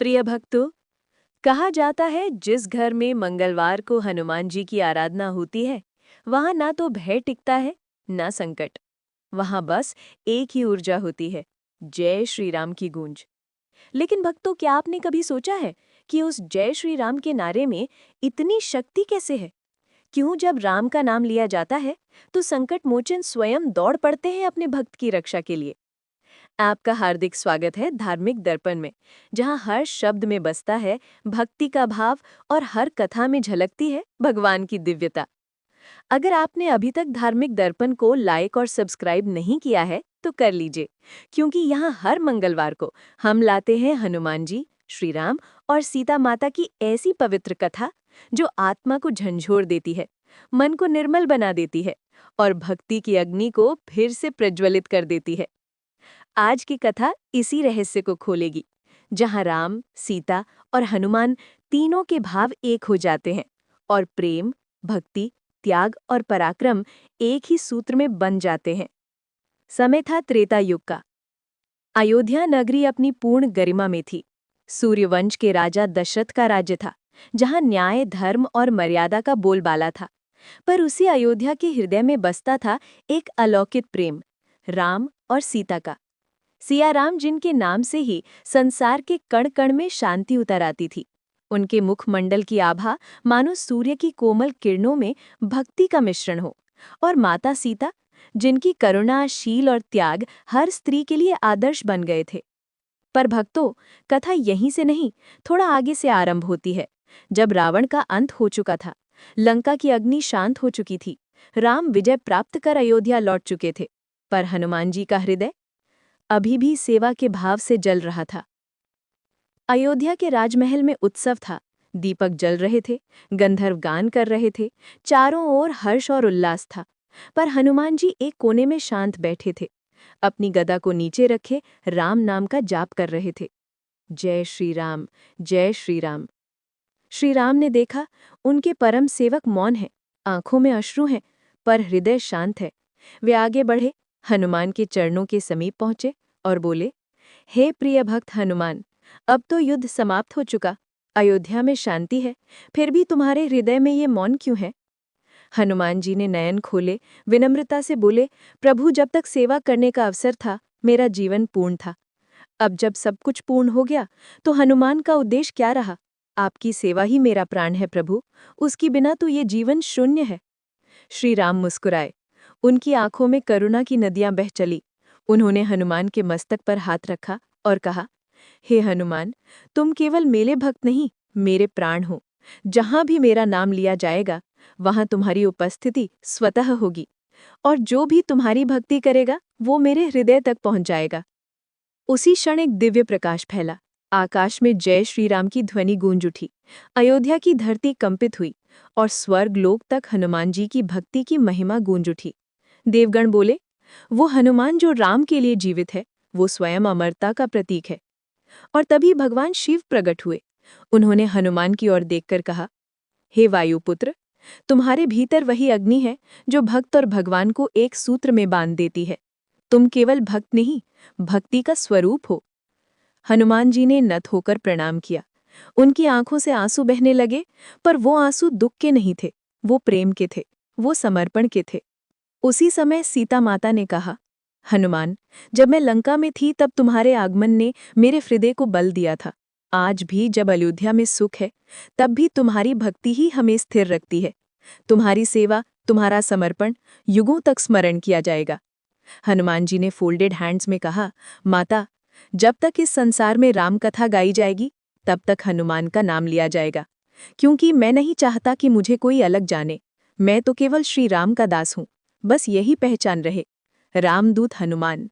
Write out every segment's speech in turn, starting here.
प्रिय भक्तों, कहा जाता है जिस घर में मंगलवार को हनुमान जी की आराधना होती है वहां ना तो भय टिकता है ना संकट। वहां बस एक ही ऊर्जा होती है, जय श्री राम की गूंज। लेकिन भक्तों, क्या आपने कभी सोचा है कि उस जय श्री राम के नारे में इतनी शक्ति कैसे है? क्यों जब राम का नाम लिया जाता है तो संकट मोचन स्वयं दौड़ पड़ते हैं अपने भक्त की रक्षा के लिए? आपका हार्दिक स्वागत है धार्मिक दर्पण में, जहां हर शब्द में बसता है भक्ति का भाव और हर कथा में झलकती है भगवान की दिव्यता। अगर आपने अभी तक धार्मिक दर्पण को लाइक और सब्सक्राइब नहीं किया है तो कर लीजिए, क्योंकि यहाँ हर मंगलवार को हम लाते हैं हनुमान जी, श्री राम और सीता माता की ऐसी पवित्र कथा जो आत्मा को झंझोर देती है, मन को निर्मल बना देती है और भक्ति की अग्नि को फिर से प्रज्वलित कर देती है। आज की कथा इसी रहस्य को खोलेगी, जहां राम, सीता और हनुमान तीनों के भाव एक हो जाते हैं और प्रेम, भक्ति, त्याग और पराक्रम एक ही सूत्र में बन जाते हैं। समय था त्रेता युग का। अयोध्या नगरी अपनी पूर्ण गरिमा में थी। सूर्यवंश के राजा दशरथ का राज्य था, जहां न्याय, धर्म और मर्यादा का बोलबाला था। पर उसी अयोध्या के हृदय में बसता था एक अलौकिक प्रेम, राम और सीता का। सिया राम, जिनके नाम से ही संसार के कण कण में शांति उतर आती थी। उनके मुखमंडल की आभा मानो सूर्य की कोमल किरणों में भक्ति का मिश्रण हो। और माता सीता, जिनकी करुणा, शील और त्याग हर स्त्री के लिए आदर्श बन गए थे। पर भक्तों, कथा यहीं से नहीं, थोड़ा आगे से आरंभ होती है। जब रावण का अंत हो चुका था, लंका की अग्नि शांत हो चुकी थी, राम विजय प्राप्त कर अयोध्या लौट चुके थे, पर हनुमान जी का हृदय अभी भी सेवा के भाव से जल रहा था। अयोध्या के राजमहल में उत्सव था। दीपक जल रहे थे, गंधर्व गान कर रहे थे, चारों ओर हर्ष और उल्लास था। पर हनुमान जी एक कोने में शांत बैठे थे, अपनी गदा को नीचे रखे राम नाम का जाप कर रहे थे। जय श्री राम, जय श्री राम। श्री राम ने देखा, उनके परम सेवक मौन हैं, आंखों में अश्रु हैं, पर हृदय शांत है। वे आगे बढ़े, हनुमान के चरणों के समीप पहुंचे और बोले, हे प्रिय भक्त हनुमान, अब तो युद्ध समाप्त हो चुका, अयोध्या में शांति है, फिर भी तुम्हारे हृदय में ये मौन क्यों है? हनुमान जी ने नयन खोले, विनम्रता से बोले, प्रभु, जब तक सेवा करने का अवसर था मेरा जीवन पूर्ण था। अब जब सब कुछ पूर्ण हो गया तो हनुमान का उद्देश्य क्या रहा? आपकी सेवा ही मेरा प्राण है प्रभु, उसकी बिना तो ये जीवन शून्य है। श्री राम मुस्कुराए, उनकी आंखों में करुणा की नदियां बह चली। उन्होंने हनुमान के मस्तक पर हाथ रखा और कहा, हे हनुमान, तुम केवल मेरे भक्त नहीं, मेरे प्राण हो। जहां भी मेरा नाम लिया जाएगा वहां तुम्हारी उपस्थिति स्वतः होगी, और जो भी तुम्हारी भक्ति करेगा वो मेरे हृदय तक पहुंच जाएगा। उसी क्षण एक दिव्य प्रकाश फैला। आकाश में जय श्री राम की ध्वनि गूंज उठी। अयोध्या की धरती कंपित हुई और स्वर्ग लोक तक हनुमान जी की भक्ति की महिमा गूंज उठी। देवगण बोले, वो हनुमान जो राम के लिए जीवित है, वो स्वयं अमरता का प्रतीक है। और तभी भगवान शिव प्रकट हुए। उन्होंने हनुमान की ओर देखकर कहा, हे वायुपुत्र, तुम्हारे भीतर वही अग्नि है जो भक्त और भगवान को एक सूत्र में बांध देती है। तुम केवल भक्त नहीं, भक्ति का स्वरूप हो। हनुमान जी ने नत होकर प्रणाम किया। उनकी आंखों से आंसू बहने लगे, पर वो आंसू दुख के नहीं थे, वो प्रेम के थे, वो समर्पण के थे। उसी समय सीता माता ने कहा, हनुमान, जब मैं लंका में थी तब तुम्हारे आगमन ने मेरे हृदय को बल दिया था। आज भी जब अयोध्या में सुख है, तब भी तुम्हारी भक्ति ही हमें स्थिर रखती है। तुम्हारी सेवा, तुम्हारा समर्पण युगों तक स्मरण किया जाएगा। हनुमान जी ने फोल्डेड हैंड्स में कहा, माता, जब तक इस संसार में राम कथा गाई जाएगी तब तक हनुमान का नाम लिया जाएगा, क्योंकि मैं नहीं चाहता कि मुझे कोई अलग जाने। मैं तो केवल श्री राम का दास हूँ, बस यही पहचान रहे। रामदूत हनुमान।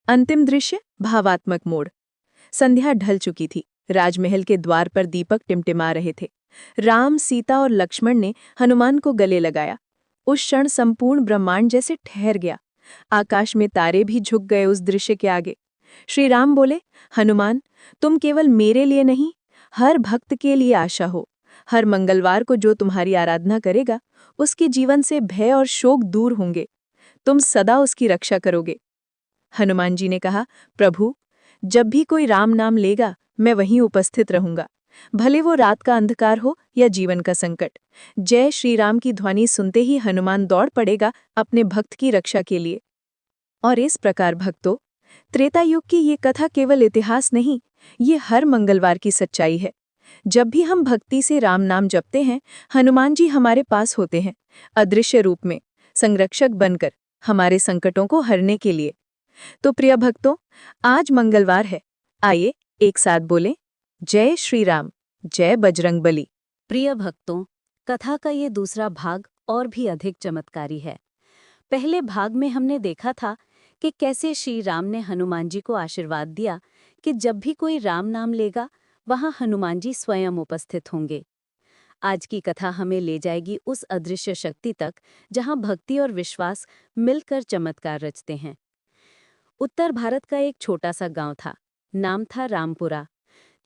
अंतिम दृश्य, भावात्मक मोड़। संध्या ढल चुकी थी। राजमहल के द्वार पर दीपक टिमटिमा रहे थे। राम, सीता और लक्ष्मण ने हनुमान को गले लगाया। उस क्षण संपूर्ण ब्रह्मांड जैसे ठहर गया। आकाश में तारे भी झुक गए उस दृश्य के आगे। श्री राम बोले, हनुमान, तुम केवल मेरे लिए नहीं, हर भक्त के लिए आशा हो। हर मंगलवार को जो तुम्हारी आराधना करेगा, उसके जीवन से भय और शोक दूर होंगे। तुम सदा उसकी रक्षा करोगे। हनुमान जी ने कहा, प्रभु, जब भी कोई राम नाम लेगा मैं वहीं उपस्थित रहूंगा, भले वो रात का अंधकार हो या जीवन का संकट। जय श्री राम की ध्वनि सुनते ही हनुमान दौड़ पड़ेगा अपने भक्त की रक्षा के लिए। और इस प्रकार भक्तों, त्रेता युग की ये कथा केवल इतिहास नहीं, ये हर मंगलवार की सच्चाई है। जब भी हम भक्ति से राम नाम जपते हैं, हनुमान जी हमारे पास होते हैं, अदृश्य रूप में, संरक्षक बनकर, हमारे संकटों को हरने के लिए। तो प्रिय भक्तों, आज मंगलवार है, आइए एक साथ बोलें, जय श्री राम, जय बजरंगबली। प्रिय भक्तों, कथा का ये दूसरा भाग और भी अधिक चमत्कारी है। पहले भाग में हमने देखा था कि कैसे श्री राम ने हनुमान जी को आशीर्वाद दिया कि जब भी कोई राम नाम लेगा, वहां हनुमान जी स्वयं उपस्थित होंगे। आज की कथा हमें ले जाएगी उस अदृश्य शक्ति तक, जहां भक्ति और विश्वास मिलकर चमत्कार रचते हैं। उत्तर भारत का एक छोटा सा गांव था, नाम था रामपुरा।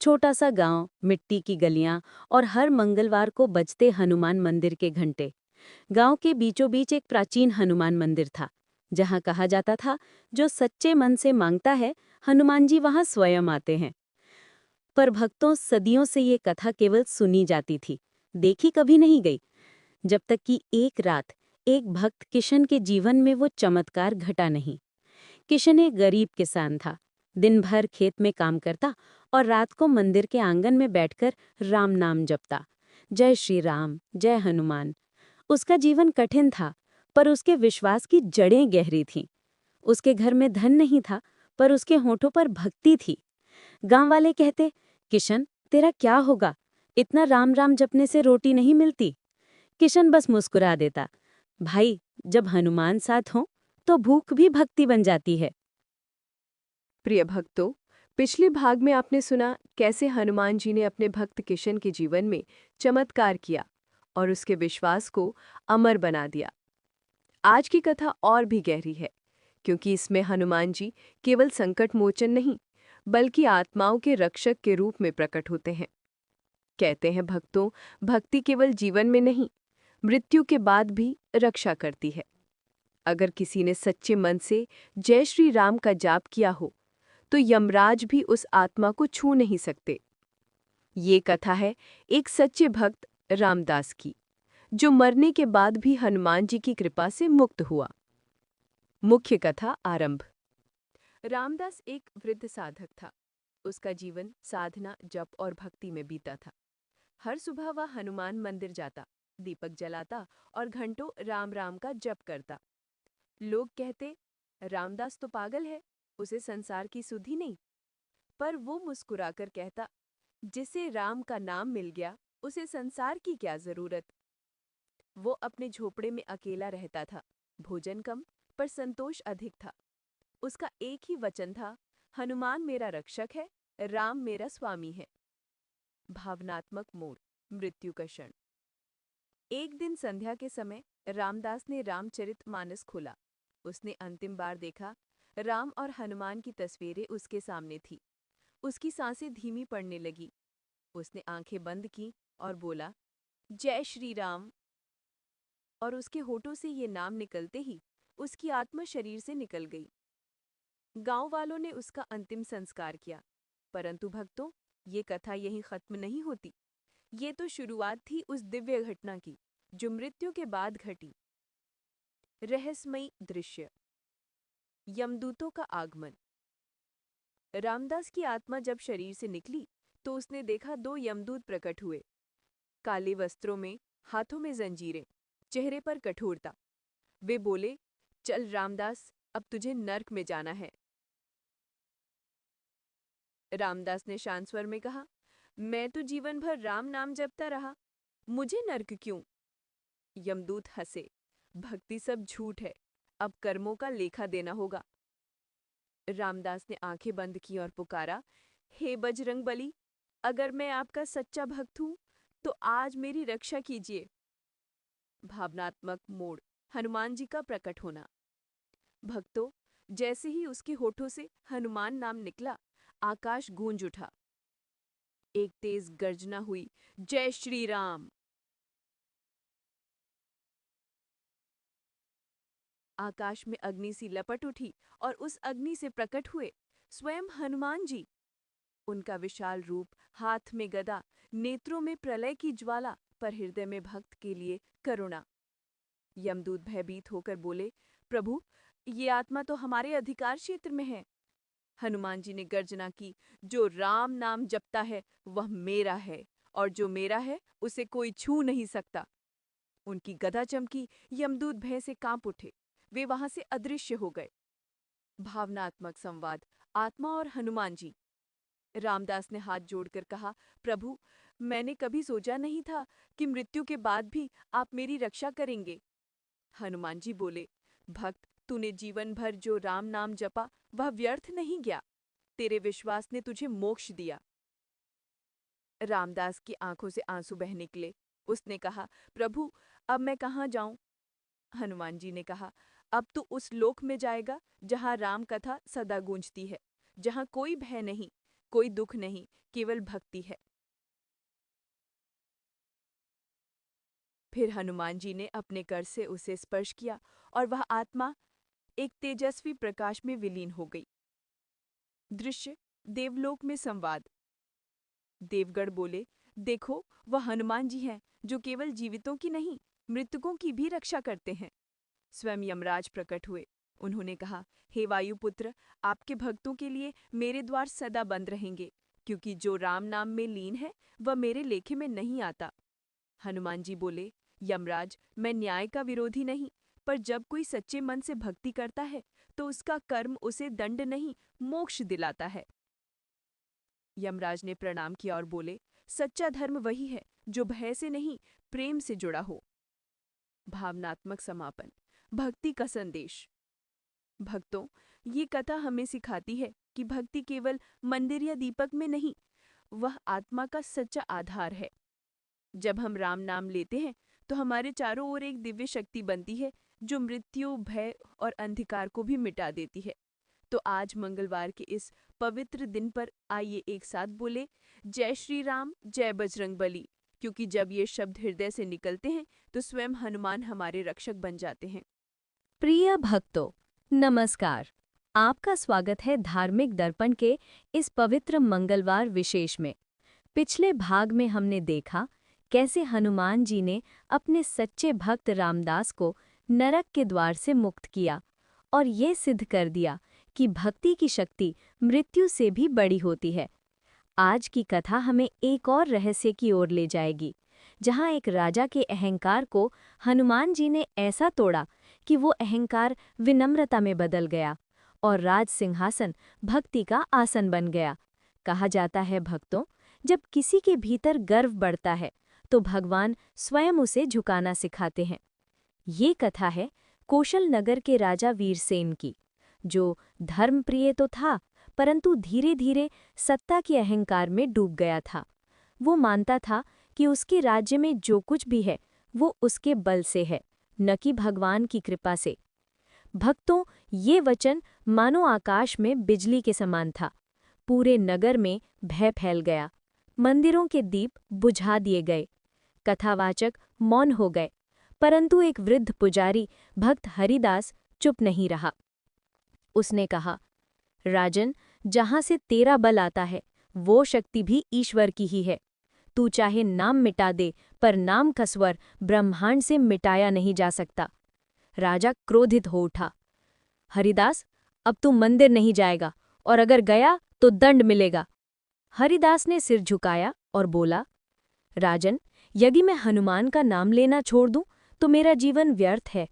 छोटा सा गांव, मिट्टी की गलियां और हर मंगलवार को बजते हनुमान मंदिर के घंटे। गांव के बीचों बीच एक प्राचीन हनुमान मंदिर था, जहां कहा जाता था, जो सच्चे मन से मांगता है, हनुमान जी वहां स्वयं आते हैं। पर भक्तों, सदियों से ये कथा केवल सुनी जाती थी, देखी कभी नहीं गई। जब तक कि एक रात एक भक्त किशन के जीवन में वो चमत्कार घटा नहीं। किशन एक गरीब किसान था, दिन भर खेत में काम करता और रात को मंदिर के आंगन में बैठकर राम नाम जपता, जय श्री राम, जय हनुमान। उसका जीवन कठिन था, पर उसके विश्वास की जड़ें गहरी थीं। उसके घर में धन नहीं था, पर उसके होठों पर भक्ति थी। गांव वाले कहते, किशन, तेरा क्या होगा? इतना राम राम जपने से रोटी नहीं मिलती। किशन बस मुस्कुरा देता, भाई, जब हनुमान साथ हो तो भूख भी भक्ति बन जाती है। प्रिय भक्तों, पिछले भाग में आपने सुना कैसे हनुमान जी ने अपने भक्त किशन के जीवन में चमत्कार किया और उसके विश्वास को अमर बना दिया। आज की कथा और भी गहरी है, क्योंकि इसमें हनुमान जी केवल संकट मोचन नहीं, बल्कि आत्माओं के रक्षक के रूप में प्रकट होते हैं। कहते हैं भक्तों, भक्ति केवल जीवन में नहीं, मृत्यु के बाद भी रक्षा करती है। अगर किसी ने सच्चे मन से जय श्री राम का जाप किया हो, तो यमराज भी उस आत्मा को छू नहीं सकते। ये कथा है एक सच्चे भक्त रामदास की, जो मरने के बाद भी हनुमान जी की कृपा से मुक्त हुआ। मुख्य कथा आरंभ। रामदास एक वृद्ध साधक था। उसका जीवन साधना, जप और भक्ति में बीता था। हर सुबह वह हनुमान मंदिर जाता, दीपक जलाता और घंटों राम राम का जप करता। लोग कहते, रामदास तो पागल है, उसे संसार की सुधि नहीं। पर वो मुस्कुराकर कहता, जिसे राम का नाम मिल गया, उसे संसार की क्या जरूरत। वो अपने झोपड़े में अकेला रहता था, भोजन कम पर संतोष अधिक था। उसका एक ही वचन था, हनुमान मेरा रक्षक है, राम मेरा स्वामी है। भावनात्मक मोड़, मृत्यु का क्षण। एक दिन संध्या के समय रामदास ने रामचरितमानस खोला। उसने अंतिम बार देखा, राम और हनुमान की तस्वीरें उसके सामने थी। उसकी सांसें धीमी पड़ने लगी। उसने आंखें बंद की और बोला, जय श्री राम। और उसके होठों से ये नाम निकलते ही उसकी आत्मा शरीर से निकल गई। गांव वालों ने उसका अंतिम संस्कार किया। परंतु भक्तों, ये कथा यहीं खत्म नहीं होती। ये तो शुरुआत थी उस दिव्य घटना की, जो मृत्यु के बाद घटी। रहस्यमयी दृश्य, यमदूतों का आगमन। रामदास की आत्मा जब शरीर से निकली, तो उसने देखा दो यमदूत प्रकट हुए, काले वस्त्रों में, हाथों में जंजीरें, चेहरे पर कठोरता। वे बोले, चल रामदास, अब तुझे नर्क में जाना है। रामदास ने शांत स्वर में कहा, मैं तो जीवन भर राम नाम जपता रहा, मुझे नर्क क्यों? यमदूत हंसे, भक्ति सब झूठ है, अब कर्मों का लेखा देना होगा। रामदास ने आंखें बंद की और पुकारा, हे बजरंगबली, अगर मैं आपका सच्चा भक्त हूं, तो आज मेरी रक्षा कीजिए। भावनात्मक मोड़, हनुमान जी का प्रकट होना। भक्तों, जैसे ही उसके होठों से हनुमान नाम निकला, आकाश गूंज उठा। एक तेज गर्जना हुई, जय श्री राम। आकाश में अग्नि सी लपट उठी और उस अग्नि से प्रकट हुए स्वयं हनुमान जी। उनका विशाल रूप, हाथ में गदा, नेत्रों में प्रलय की ज्वाला, पर हृदय में भक्त के लिए करुणा। यमदूत भयभीत होकर बोले, प्रभु, ये आत्मा तो हमारे अधिकार क्षेत्र में है। हनुमान जी ने गर्जना की, जो राम नाम जपता है वह मेरा है, और जो मेरा है उसे कोई छू नहीं सकता। उनकी गदा चमकी, यमदूत भय से कांप उठे, वे वहां से अदृश्य हो गए। भावनात्मक संवाद, आत्मा और हनुमान जी। रामदास ने हाथ जोड़कर कहा, प्रभु, मैंने कभी सोचा नहीं था कि मृत्यु के बाद भी आप मेरी रक्षा करेंगे। हनुमान जी बोले, भक्त, तूने जीवन भर जो राम नाम जपा वह व्यर्थ नहीं गया। तेरे विश्वास ने तुझे मोक्ष दिया। रामदास की आंखों से आंसू बह निकले। उसने कहा, प्रभु, अब मैं कहाँ जाऊं? हनुमान जी ने कहा, अब तू उस लोक में जाएगा जहाँ राम कथा सदा गूंजती है, जहाँ कोई भय नहीं, कोई दुख नहीं, केवल भक्ति है। फिर हनुमान जी ने अपने कर से उसे स्पर्श किया और वह आत्मा एक तेजस्वी प्रकाश में विलीन हो गई। दृश्य, देवलोक में संवाद। देवगढ़ बोले, देखो, वह हनुमान जी हैं जो केवल जीवितों की नहीं, मृतकों की भी रक्षा करते हैं। स्वयं यमराज प्रकट हुए। उन्होंने कहा, हे वायुपुत्र, आपके भक्तों के लिए मेरे द्वार सदा बंद रहेंगे, क्योंकि जो राम नाम में लीन है वह मेरे लेखे में नहीं आता। हनुमान जी बोले, यमराज, मैं न्याय का विरोधी नहीं, पर जब कोई सच्चे मन से भक्ति करता है तो उसका कर्म उसे दंड नहीं, मोक्ष दिलाता है। यमराज ने प्रणाम किया और बोले, सच्चा धर्म वही है जो भय से नहीं, प्रेम से जुड़ा हो। भावनात्मक समापन, भक्ति का संदेश। भक्तों, ये कथा हमें सिखाती है कि भक्ति केवल मंदिर या दीपक में नहीं, वह आत्मा का सच्चा आधार है। जब हम राम नाम लेते हैं तो हमारे चारों ओर एक दिव्य शक्ति बनती है जो मृत्यु, भय और अंधकार को भी मिटा देती है। तो आज मंगलवार के इस पवित्र दिन पर आइए एक साथ बोले, जय श्री राम, जय बजरंगबली, क्योंकि जब ये शब्द हृदय से निकलते हैं तो स्वयं हनुमान हमारे रक्षक बन जाते हैं। प्रिय भक्तों, नमस्कार। आपका स्वागत है धार्मिक दर्पण के इस पवित्र मंगलवार विशेष में। पिछले भाग में हमने देखा कैसे हनुमान जी ने अपने सच्चे भक्त रामदास को नरक के द्वार से मुक्त किया और ये सिद्ध कर दिया कि भक्ति की शक्ति मृत्यु से भी बड़ी होती है। आज की कथा हमें एक और रहस्य की ओर ले जाएगी, जहां एक राजा के अहंकार को हनुमान जी ने ऐसा तोड़ा कि वो अहंकार विनम्रता में बदल गया और राज सिंहासन भक्ति का आसन बन गया। कहा जाता है, भक्तों, जब किसी के भीतर गर्व बढ़ता है तो भगवान स्वयं उसे झुकाना सिखाते हैं। ये कथा है कौशल नगर के राजा वीरसेन की, जो धर्मप्रिय तो था, परंतु धीरे धीरे सत्ता के अहंकार में डूब गया था। वो मानता था कि उसके राज्य में जो कुछ भी है वो उसके बल से है, न कि भगवान की कृपा से। भक्तों, ये वचन मानो आकाश में बिजली के समान था। पूरे नगर में भय फैल गया। मंदिरों के दीप बुझा दिए गए, कथावाचक मौन हो गए, परंतु एक वृद्ध पुजारी भक्त हरिदास चुप नहीं रहा। उसने कहा, राजन, जहां से तेरा बल आता है वो शक्ति भी ईश्वर की ही है। तू चाहे नाम मिटा दे, पर नाम का स्वर ब्रह्मांड से मिटाया नहीं जा सकता। राजा क्रोधित हो उठा। हरिदास, अब तू मंदिर नहीं जाएगा, और अगर गया तो दंड मिलेगा। हरिदास ने सिर झुकाया और बोला, राजन, यदि मैं हनुमान का नाम लेना छोड़ दूं तो मेरा जीवन व्यर्थ है।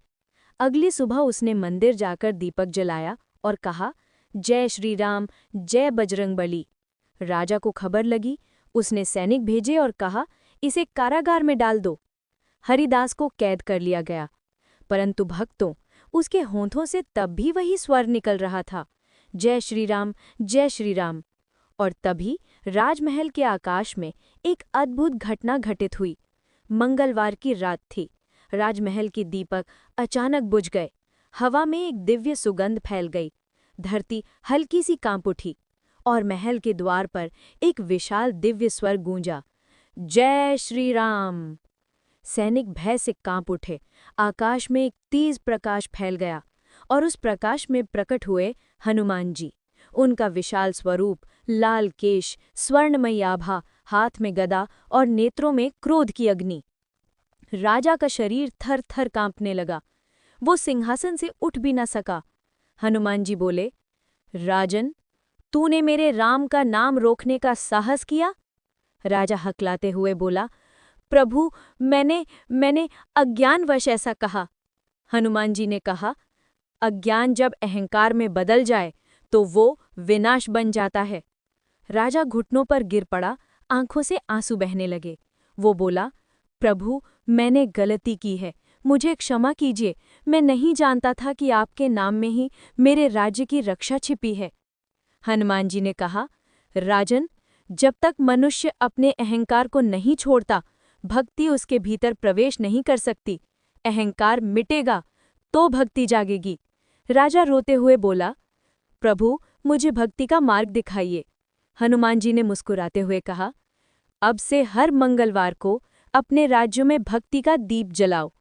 अगली सुबह उसने मंदिर जाकर दीपक जलाया और कहा, जय श्री राम, जय बजरंगबली। राजा को खबर लगी। उसने सैनिक भेजे और कहा, इसे कारागार में डाल दो। हरिदास को कैद कर लिया गया, परंतु भक्तों, उसके होंठों से तब भी वही स्वर निकल रहा था, जय श्री राम, जय श्री राम। और तभी राजमहल के आकाश में एक अद्भुत घटना घटित हुई। मंगलवार की रात थी। राजमहल के दीपक अचानक बुझ गए। हवा में एक दिव्य सुगंध फैल गई। धरती हल्की सी कांप उठी और महल के द्वार पर एक विशाल दिव्य स्वर गूंजा, जय श्री राम। सैनिक भय से कांप उठे। आकाश में एक तेज प्रकाश फैल गया और उस प्रकाश में प्रकट हुए हनुमान जी। उनका विशाल स्वरूप लाल केश, स्वर्णमयी आभा, हाथ में गदा और नेत्रों में क्रोध की अग्नि। राजा का शरीर थर थर कांपने लगा। वो सिंहासन से उठ भी न सका। हनुमान जी बोले, राजन, तूने मेरे राम का नाम रोकने का साहस किया? राजा हकलाते हुए बोला, प्रभु, मैंने अज्ञानवश ऐसा कहा। हनुमान जी ने कहा, अज्ञान जब अहंकार में बदल जाए तो वो विनाश बन जाता है। राजा घुटनों पर गिर पड़ा, आंखों से आंसू बहने लगे। वो बोला, प्रभु, मैंने गलती की है, मुझे क्षमा कीजिए। मैं नहीं जानता था कि आपके नाम में ही मेरे राज्य की रक्षा छिपी है। हनुमान जी ने कहा, राजन, जब तक मनुष्य अपने अहंकार को नहीं छोड़ता, भक्ति उसके भीतर प्रवेश नहीं कर सकती। अहंकार मिटेगा तो भक्ति जागेगी। राजा रोते हुए बोला, प्रभु, मुझे भक्ति का मार्ग दिखाइए। हनुमान जी ने मुस्कुराते हुए कहा, अब से हर मंगलवार को अपने राज्यों में भक्ति का दीप जलाओ।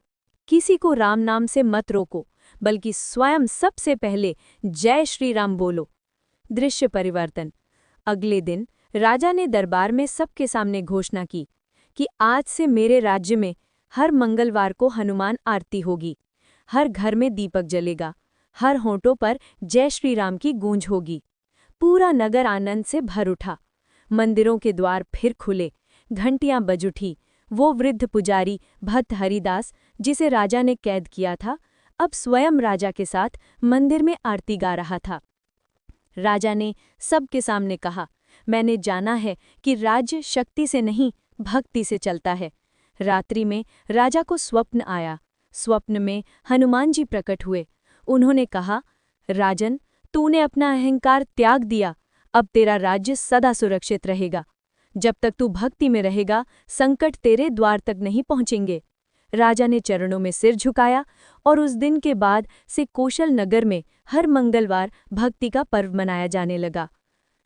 किसी को राम नाम से मत रोको, बल्कि स्वयं सबसे पहले जय श्री राम बोलो। दृश्य परिवर्तन। अगले दिन राजा ने दरबार में सबके सामने घोषणा की कि आज से मेरे राज्य में हर मंगलवार को हनुमान आरती होगी। हर घर में दीपक जलेगा, हर होंठों पर जय श्री राम की गूंज होगी। पूरा नगर आनंद से भर उठा। मंदिरों के द्वार फिर खुले, घंटियां बज उठी। वो वृद्ध पुजारी भक्त हरिदास, जिसे राजा ने कैद किया था, अब स्वयं राजा के साथ मंदिर में आरती गा रहा था। राजा ने सबके सामने कहा, मैंने जाना है कि राज्य शक्ति से नहीं, भक्ति से चलता है। रात्रि में राजा को स्वप्न आया। स्वप्न में हनुमान जी प्रकट हुए। उन्होंने कहा, राजन, तूने अपना अहंकार त्याग दिया, अब तेरा राज्य सदा सुरक्षित रहेगा। जब तक तू भक्ति में रहेगा, संकट तेरे द्वार तक नहीं पहुंचेंगे। राजा ने चरणों में सिर झुकाया और उस दिन के बाद से कौशल नगर में हर मंगलवार भक्ति का पर्व मनाया जाने लगा।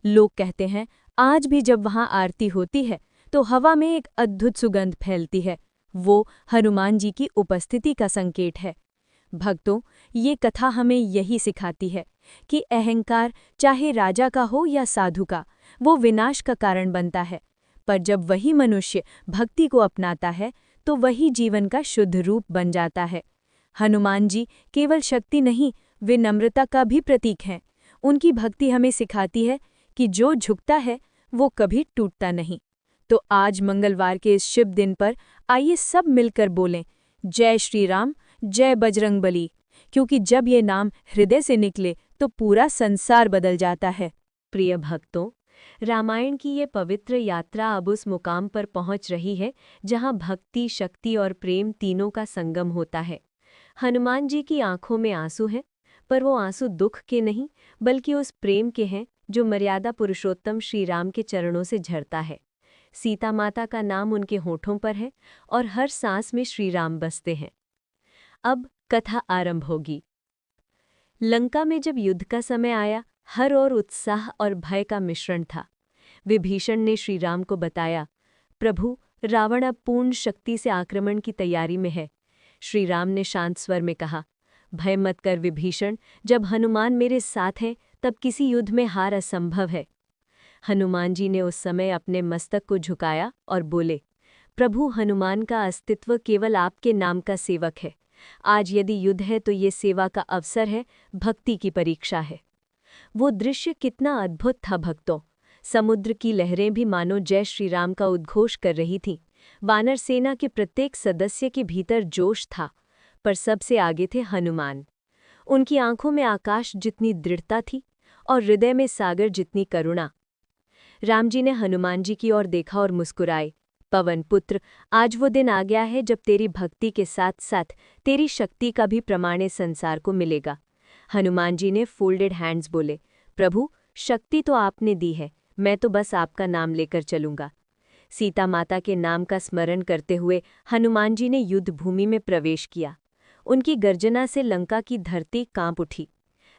लोग कहते हैं, आज भी जब वहां आरती होती है तो हवा में एक अद्भुत सुगंध फैलती है। वो हनुमान जी की उपस्थिति का संकेत है। भक्तों, ये कथा हमें यही सिखाती है कि अहंकार, चाहे राजा का हो या साधु का, वो विनाश का कारण बनता है। पर जब वही मनुष्य भक्ति को अपनाता है तो वही जीवन का शुद्ध रूप बन जाता है। हनुमान जी केवल शक्ति नहीं, वे नम्रता का भी प्रतीक हैं। उनकी भक्ति हमें सिखाती है कि जो झुकता है वो कभी टूटता नहीं। तो आज मंगलवार के इस शुभ दिन पर आइए सब मिलकर बोलें, जय श्री राम, जय बजरंगबली, क्योंकि जब ये नाम हृदय से निकले तो पूरा संसार बदल जाता है। प्रिय भक्तों, रामायण की ये पवित्र यात्रा अब उस मुकाम पर पहुंच रही है जहां भक्ति, शक्ति और प्रेम तीनों का संगम होता है। हनुमान जी की आंखों में आंसू हैं, पर वो आंसू दुख के नहीं, बल्कि उस प्रेम के हैं जो मर्यादा पुरुषोत्तम श्री राम के चरणों से झरता है। सीता माता का नाम उनके होठों पर है और हर सांस में श्री राम बसते हैं। अब कथा आरंभ होगी। लंका में जब युद्ध का समय आया, हर ओर उत्साह और भय का मिश्रण था। विभीषण ने श्री राम को बताया, प्रभु, रावण अब पूर्ण शक्ति से आक्रमण की तैयारी में है। श्री राम ने शांत स्वर में कहा, भय मत कर विभीषण, जब हनुमान मेरे साथ हैं तब किसी युद्ध में हार असंभव है। हनुमान जी ने उस समय अपने मस्तक को झुकाया और बोले, प्रभु, हनुमान का अस्तित्व केवल आपके नाम का सेवक है। आज यदि युद्ध है तो ये सेवा का अवसर है, भक्ति की परीक्षा है। वो दृश्य कितना अद्भुत था भक्तों। समुद्र की लहरें भी मानो जय श्री राम का उद्घोष कर रही थीं। वानर सेना के प्रत्येक सदस्य के भीतर जोश था, पर सबसे आगे थे हनुमान। उनकी आंखों में आकाश जितनी दृढ़ता थी और हृदय में सागर जितनी करुणा। राम जी ने हनुमान जी की ओर देखा और मुस्कुराए, पवन पुत्र, आज वो दिन आ गया है जब तेरी भक्ति के साथ साथ तेरी शक्ति का भी प्रमाण इस संसार को मिलेगा। हनुमान जी ने फोल्डेड हैंड्स बोले, प्रभु, शक्ति तो आपने दी है, मैं तो बस आपका नाम लेकर चलूंगा। सीता माता के नाम का स्मरण करते हुए हनुमान जी ने युद्ध भूमि में प्रवेश किया। उनकी गर्जना से लंका की धरती कांप उठी।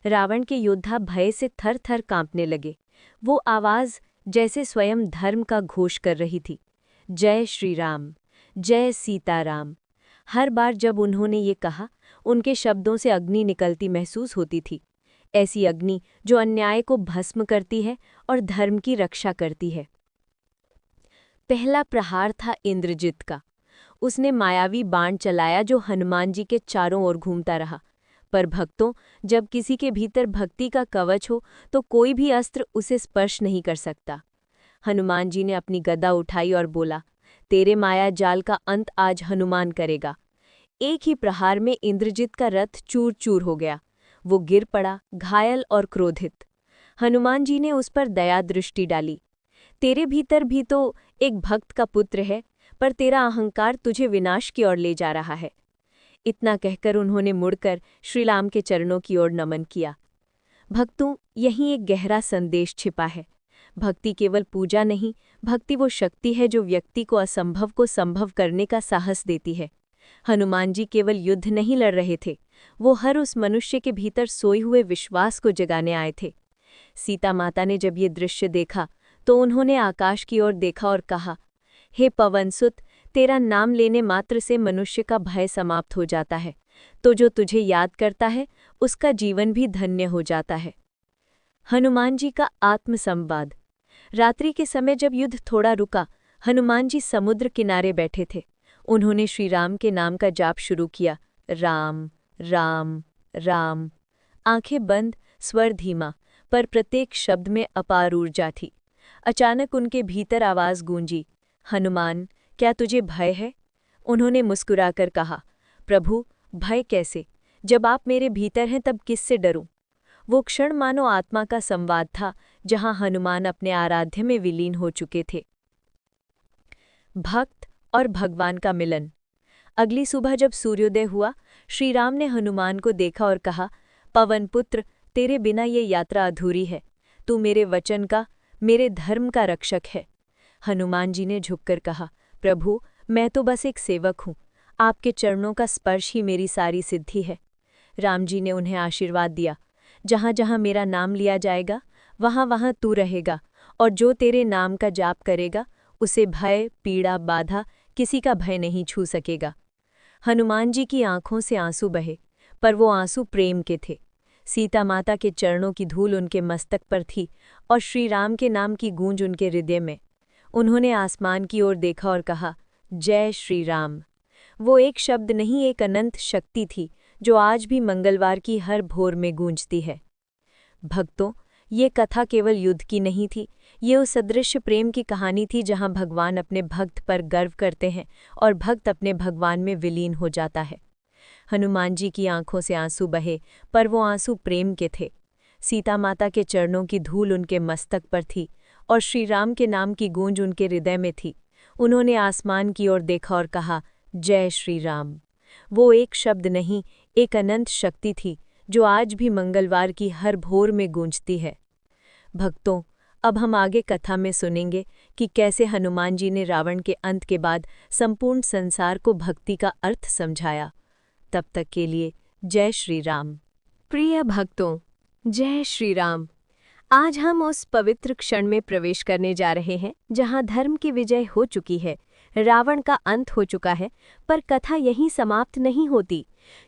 रावण के योद्धा भय से थर थर कांपने लगे। वो आवाज जैसे स्वयं धर्म का घोष कर रही थी, जय श्री राम, जय सीताराम। हर बार जब उन्होंने ये कहा, उनके शब्दों से अग्नि निकलती महसूस होती थी। ऐसी अग्नि जो अन्याय को भस्म करती है और धर्म की रक्षा करती है। पहला प्रहार था इंद्रजित का। उसने मायावी बाण चलाया जो हनुमान जी के चारों ओर घूमता रहा। पर भक्तों, जब किसी के भीतर भक्ति का कवच हो तो कोई भी अस्त्र उसे स्पर्श नहीं कर सकता। हनुमान जी ने अपनी गदा उठाई और बोला, तेरे माया जाल का अंत आज हनुमान करेगा। एक ही प्रहार में इंद्रजित का रथ चूर चूर हो गया। वो गिर पड़ा, घायल और क्रोधित। हनुमान जी ने उस पर दया दृष्टि डाली। तेरे भीतर भी तो एक भक्त का पुत्र है, पर तेरा अहंकार तुझे विनाश की ओर ले जा रहा है। इतना कहकर उन्होंने मुड़कर श्रीराम के चरणों की ओर नमन किया। भक्तों, यहीं एक गहरा संदेश छिपा है। भक्ति केवल पूजा नहीं, भक्ति वो शक्ति है जो व्यक्ति को असंभव को संभव करने का साहस देती है। हनुमान जी केवल युद्ध नहीं लड़ रहे थे, वो हर उस मनुष्य के भीतर सोए हुए विश्वास को जगाने आए थे। सीता माता ने जब ये दृश्य देखा तो उन्होंने आकाश की ओर देखा और कहा, हे पवनसुत, तेरा नाम लेने मात्र से मनुष्य का भय समाप्त हो जाता है, तो जो तुझे याद करता है उसका जीवन भी धन्य हो जाता है। हनुमान जी का आत्मसंवाद। रात्रि के समय जब युद्ध थोड़ा रुका, हनुमान जी समुद्र किनारे बैठे थे। उन्होंने श्रीराम के नाम का जाप शुरू किया, राम राम राम। आंखें बंद, स्वर धीमा, पर प्रत्येक शब्द में अपार ऊर्जा थी। अचानक उनके भीतर आवाज गूंजी, हनुमान, क्या तुझे भय है? उन्होंने मुस्कुराकर कहा, प्रभु, भय कैसे? जब आप मेरे भीतर हैं तब किससे डरूं? वो क्षण मानो आत्मा का संवाद था, जहां हनुमान अपने आराध्य में विलीन हो चुके थे। भक्त और भगवान का मिलन। अगली सुबह जब सूर्योदय हुआ, श्रीराम ने हनुमान को देखा और कहा, पवन पुत्र, तेरे बिना ये यात्रा अधूरी है। तू मेरे वचन का, मेरे धर्म का रक्षक है। हनुमान जी ने झुककर कहा, प्रभु, मैं तो बस एक सेवक हूँ। आपके चरणों का स्पर्श ही मेरी सारी सिद्धि है। राम जी ने उन्हें आशीर्वाद दिया, जहाँ जहाँ मेरा नाम लिया जाएगा वहाँ वहाँ तू रहेगा, और जो तेरे नाम का जाप करेगा उसे भय, पीड़ा, बाधा किसी का भय नहीं छू सकेगा। हनुमान जी की आंखों से आंसू बहे, पर वो आंसू प्रेम के थे। सीता माता के चरणों की धूल उनके मस्तक पर थी और श्रीराम के नाम की गूंज उनके हृदय में। उन्होंने आसमान की ओर देखा और कहा, जय श्री राम। वो एक शब्द नहीं, एक अनंत शक्ति थी जो आज भी मंगलवार की हर भोर में गूंजती है। भक्तों, ये कथा केवल युद्ध की नहीं थी, ये उस अदृश्य प्रेम की कहानी थी जहां भगवान अपने भक्त पर गर्व करते हैं और भक्त अपने भगवान में विलीन हो जाता है। हनुमान जी की आंखों से आंसू बहे, पर वो आंसू प्रेम के थे। सीता माता के चरणों की धूल उनके मस्तक पर थी और श्रीराम के नाम की गूंज उनके हृदय में थी। उन्होंने आसमान की ओर देखा और कहा, जय श्री राम। वो एक शब्द नहीं, एक अनंत शक्ति थी जो आज भी मंगलवार की हर भोर में गूंजती है। भक्तों, अब हम आगे कथा में सुनेंगे कि कैसे हनुमान जी ने रावण के अंत के बाद संपूर्ण संसार को भक्ति का अर्थ समझाया। तब तक के लिए जय श्री राम। प्रिय भक्तों, जय श्री राम। आज हम उस पवित्र क्षण में प्रवेश करने जा रहे हैं जहां धर्म की विजय हो चुकी है, रावण का अंत हो चुका है। पर कथा यहीं समाप्त नहीं होती,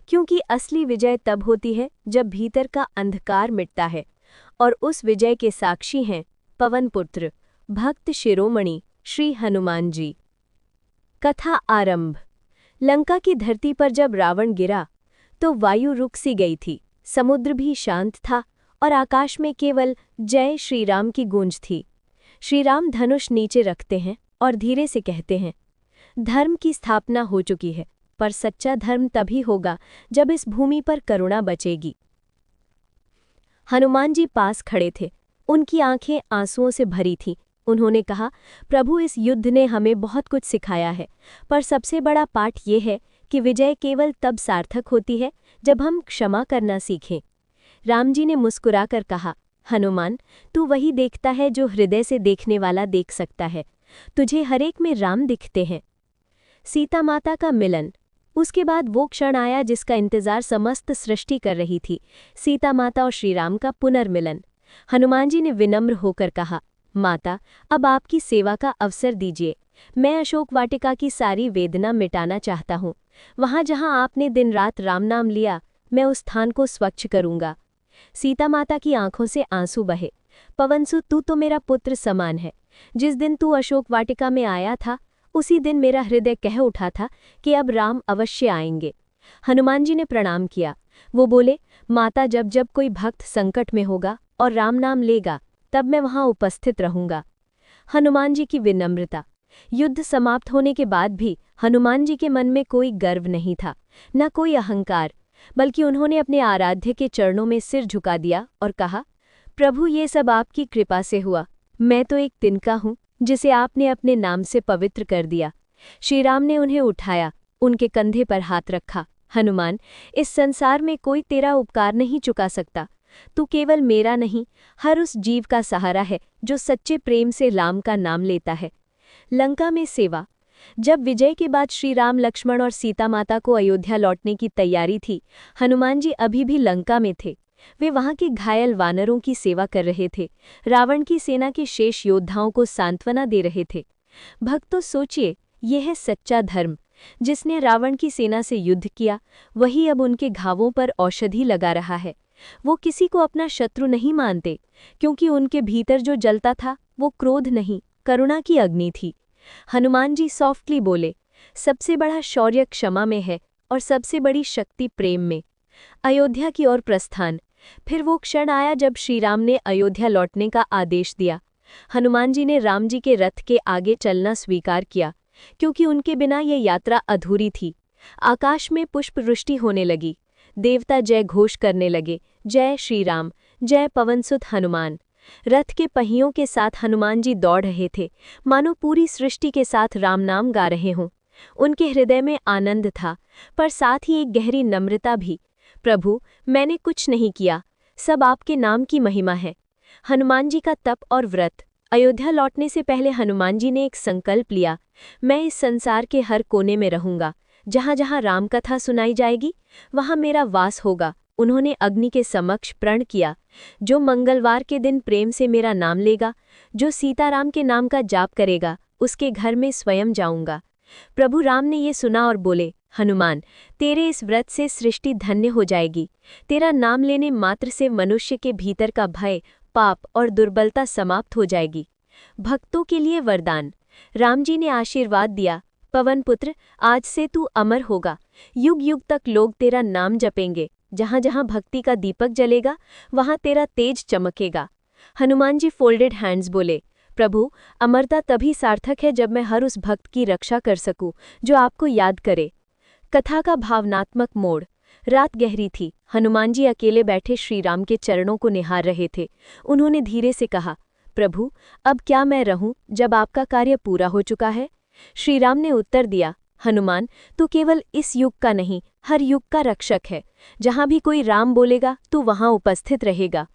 क्योंकि असली विजय तब होती है जब भीतर का अंधकार मिटता है। और उस विजय के साक्षी हैं पवन पुत्र, भक्त शिरोमणि श्री हनुमान जी। कथा आरंभ। लंका की धरती पर जब रावण गिरा तो वायु रुक सी गई थी, समुद्र भी शांत था और आकाश में केवल जय श्री राम की गूंज थी। श्रीराम धनुष नीचे रखते हैं और धीरे से कहते हैं, धर्म की स्थापना हो चुकी है, पर सच्चा धर्म तभी होगा जब इस भूमि पर करुणा बचेगी। हनुमान जी पास खड़े थे, उनकी आंखें आंसुओं से भरी थीं। उन्होंने कहा, प्रभु, इस युद्ध ने हमें बहुत कुछ सिखाया है, पर सबसे बड़ा पाठ ये है कि विजय केवल तब सार्थक होती है जब हम क्षमा करना सीखें। राम जी ने मुस्कुराकर कहा, हनुमान, तू वही देखता है जो हृदय से देखने वाला देख सकता है। तुझे हरेक में राम दिखते हैं। सीता माता का मिलन। उसके बाद वो क्षण आया जिसका इंतजार समस्त सृष्टि कर रही थी, सीता माता और श्रीराम का पुनर्मिलन। हनुमान जी ने विनम्र होकर कहा, माता, अब आपकी सेवा का अवसर दीजिए। मैं अशोक वाटिका की सारी वेदना मिटाना चाहता हूँ। वहाँ जहाँ आपने दिन रात राम नाम लिया, मैं उस स्थान को स्वच्छ करूँगा। सीता माता की आंखों से आंसू बहे। पवनसुत, तू तो मेरा पुत्र समान है। जिस दिन तू अशोक वाटिका में आया था, उसी दिन मेरा हृदय कह उठा था कि अब राम अवश्य आएंगे। हनुमान जी ने प्रणाम किया। वो बोले, माता, जब जब कोई भक्त संकट में होगा और राम नाम लेगा, तब मैं वहां उपस्थित रहूंगा। हनुमान जी की विनम्रता। युद्ध समाप्त होने के बाद भी हनुमान जी के मन में कोई गर्व नहीं था, न कोई अहंकार, बल्कि उन्होंने अपने आराध्य के चरणों में सिर झुका दिया और कहा, प्रभु, ये सब आपकी कृपा से हुआ। मैं तो एक तिनका हूँ जिसे आपने अपने नाम से पवित्र कर दिया। श्रीराम ने उन्हें उठाया, उनके कंधे पर हाथ रखा। हनुमान, इस संसार में कोई तेरा उपकार नहीं चुका सकता। तू केवल मेरा नहीं, हर उस जीव का सहारा है जो सच्चे प्रेम से राम का नाम लेता है। लंका में सेवा। जब विजय के बाद श्री राम, लक्ष्मण और सीता माता को अयोध्या लौटने की तैयारी थी, हनुमान जी अभी भी लंका में थे। वे वहां के घायल वानरों की सेवा कर रहे थे, रावण की सेना के शेष योद्धाओं को सांत्वना दे रहे थे। भक्तों, सोचिए, यह है सच्चा धर्म। जिसने रावण की सेना से युद्ध किया, वही अब उनके घावों पर औषधि लगा रहा है। वो किसी को अपना शत्रु नहीं मानते, क्योंकि उनके भीतर जो जलता था वो क्रोध नहीं, करुणा की अग्नि थी। हनुमान जी सॉफ्टली बोले, सबसे बड़ा शौर्य क्षमा में है और सबसे बड़ी शक्ति प्रेम में। अयोध्या की ओर प्रस्थान। फिर वो क्षण आया जब श्रीराम ने अयोध्या लौटने का आदेश दिया। हनुमान जी ने राम जी के रथ के आगे चलना स्वीकार किया, क्योंकि उनके बिना ये यात्रा अधूरी थी। आकाश में पुष्पवृष्टि होने लगी। देवता जय घोष करने लगे, जय श्री राम, जय पवनसुत हनुमान। रथ के पहियों के साथ हनुमान जी दौड़ रहे थे, मानो पूरी सृष्टि के साथ राम नाम गा रहे हों। उनके हृदय में आनंद था, पर साथ ही एक गहरी नम्रता भी। प्रभु, मैंने कुछ नहीं किया, सब आपके नाम की महिमा है। हनुमान जी का तप और व्रत। अयोध्या लौटने से पहले हनुमान जी ने एक संकल्प लिया, मैं इस संसार के हर कोने में रहूंगा। जहाँ जहाँ रामकथा सुनाई जाएगी, वहाँ मेरा वास होगा। उन्होंने अग्नि के समक्ष प्रण किया, जो मंगलवार के दिन प्रेम से मेरा नाम लेगा, जो सीताराम के नाम का जाप करेगा, उसके घर में स्वयं जाऊंगा। प्रभु राम ने ये सुना और बोले, हनुमान, तेरे इस व्रत से सृष्टि धन्य हो जाएगी। तेरा नाम लेने मात्र से मनुष्य के भीतर का भय, पाप और दुर्बलता समाप्त हो जाएगी। भक्तों के लिए वरदान। राम जी ने आशीर्वाद दिया, पवन पुत्र, आज से तू अमर होगा। युग युग तक लोग तेरा नाम जपेंगे। जहाँ जहाँ भक्ति का दीपक जलेगा, वहाँ तेरा तेज चमकेगा। हनुमान जी फोल्डेड हैंड्स बोले, प्रभु, अमरता तभी सार्थक है जब मैं हर उस भक्त की रक्षा कर सकूं जो आपको याद करे। कथा का भावनात्मक मोड़। रात गहरी थी। हनुमान जी अकेले बैठे श्रीराम के चरणों को निहार रहे थे। उन्होंने धीरे से कहा, प्रभु, अब क्या मैं रहूं जब आपका कार्य पूरा हो चुका है? श्रीराम ने उत्तर दिया, हनुमान, तू केवल इस युग का नहीं, हर युग का रक्षक है। जहां भी कोई राम बोलेगा, तू वहां उपस्थित रहेगा।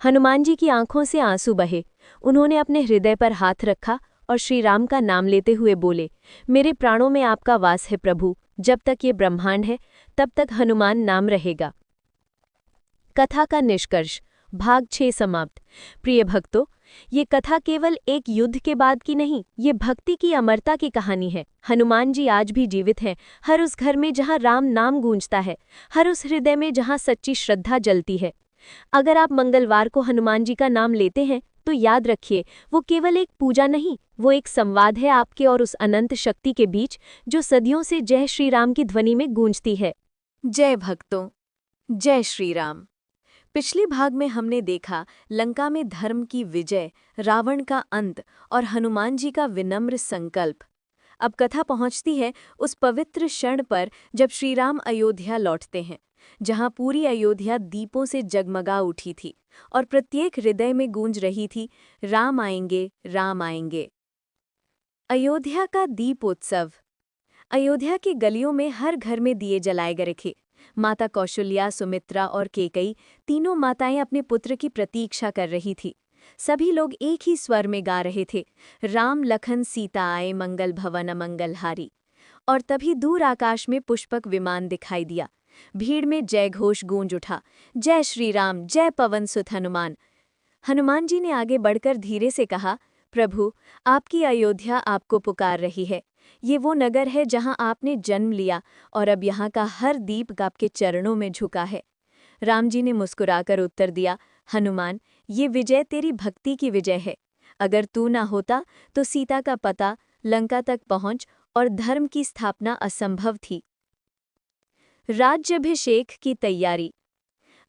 हनुमान जी की आंखों से आंसू बहे। उन्होंने अपने हृदय पर हाथ रखा और श्रीराम का नाम लेते हुए बोले, मेरे प्राणों में आपका वास है प्रभु। जब तक ये ब्रह्मांड है, तब तक हनुमान नाम रहेगा। कथा का निष्कर्ष। भाग 6 समाप्त। प्रिय भक्तों, ये कथा केवल एक युद्ध के बाद की नहीं, ये भक्ति की अमरता की कहानी है। हनुमान जी आज भी जीवित हैं, हर उस घर में जहाँ राम नाम गूंजता है, हर उस हृदय में जहाँ सच्ची श्रद्धा जलती है। अगर आप मंगलवार को हनुमान जी का नाम लेते हैं, तो याद रखिए, वो केवल एक पूजा नहीं, वो एक संवाद है आपके और उस अनंत शक्ति के बीच, जो सदियों से जय श्री राम की ध्वनि में गूंजती है। जय भक्तों, जय श्री राम। पिछले भाग में हमने देखा लंका में धर्म की विजय, रावण का अंत और हनुमान जी का विनम्र संकल्प। अब कथा पहुंचती है उस पवित्र क्षण पर जब श्रीराम अयोध्या लौटते हैं, जहां पूरी अयोध्या दीपों से जगमगा उठी थी और प्रत्येक हृदय में गूंज रही थी, राम आएंगे, राम आएंगे। अयोध्या का दीपोत्सव। अयोध्या की गलियों में हर घर में दिए जलाए गए थे। माता कौशल्या, सुमित्रा और केकई, तीनों माताएं अपने पुत्र की प्रतीक्षा कर रही थी। सभी लोग एक ही स्वर में गा रहे थे, राम लखन सीता आए, मंगल भवन अमंगलहारी। और तभी दूर आकाश में पुष्पक विमान दिखाई दिया। भीड़ में जय घोष गूंज उठा, जय श्री राम, जय पवन सुत हनुमान। हनुमान जी ने आगे बढ़कर धीरे से कहा, प्रभु, आपकी अयोध्या आपको पुकार रही है। ये वो नगर है जहां आपने जन्म लिया और अब यहाँ का हर दीप आपके चरणों में झुका है। राम जी ने मुस्कुराकर उत्तर दिया, हनुमान, ये विजय तेरी भक्ति की विजय है। अगर तू ना होता तो सीता का पता, लंका तक पहुंच और धर्म की स्थापना असंभव थी। राज्याभिषेक की तैयारी।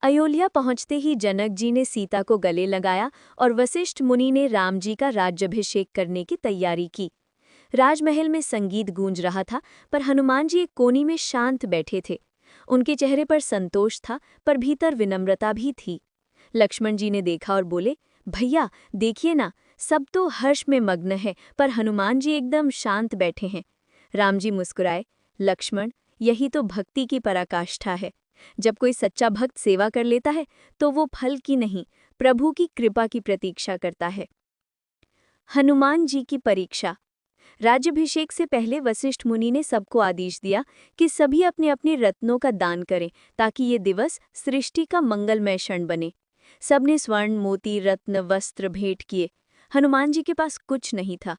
अयोध्या पहुंचते ही जनक जी ने सीता को गले लगाया और वशिष्ठ मुनि ने राम जी का राज्याभिषेक करने की तैयारी की। राजमहल में संगीत गूंज रहा था, पर हनुमान जी एक कोने में शांत बैठे थे। उनके चेहरे पर संतोष था, पर भीतर विनम्रता भी थी। लक्ष्मण जी ने देखा और बोले, भैया देखिए ना, सब तो हर्ष में मग्न है, पर हनुमान जी एकदम शांत बैठे हैं। राम जी मुस्कुराए, लक्ष्मण, यही तो भक्ति की पराकाष्ठा है। जब कोई सच्चा भक्त सेवा कर लेता है तो वो फल की नहीं, प्रभु की कृपा की प्रतीक्षा करता है। हनुमान जी की परीक्षा। राज्याभिषेक से पहले वशिष्ठ मुनि ने सबको आदेश दिया कि सभी अपने अपने रत्नों का दान करें, ताकि ये दिवस सृष्टि का मंगलमय क्षण बने। सबने स्वर्ण, मोती, रत्न, वस्त्र भेंट किए। हनुमान जी के पास कुछ नहीं था।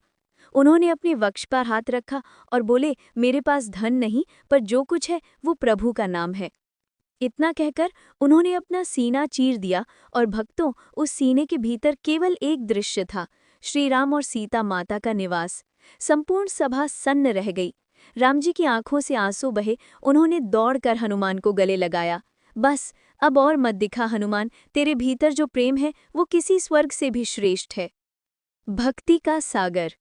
उन्होंने अपने वक्ष पर हाथ रखा और बोले, मेरे पास धन नहीं, पर जो कुछ है वो प्रभु का नाम है। इतना कहकर उन्होंने अपना सीना चीर दिया और भक्तों, उस सीने के भीतर केवल एक दृश्य था, श्री राम और सीता माता का निवास। संपूर्ण सभा सन्न रह गई। राम जी की आंखों से आंसू बहे। उन्होंने दौड़कर हनुमान को गले लगाया। बस अब और मत दिखा हनुमान, तेरे भीतर जो प्रेम है वो किसी स्वर्ग से भी श्रेष्ठ है। भक्ति का सागर।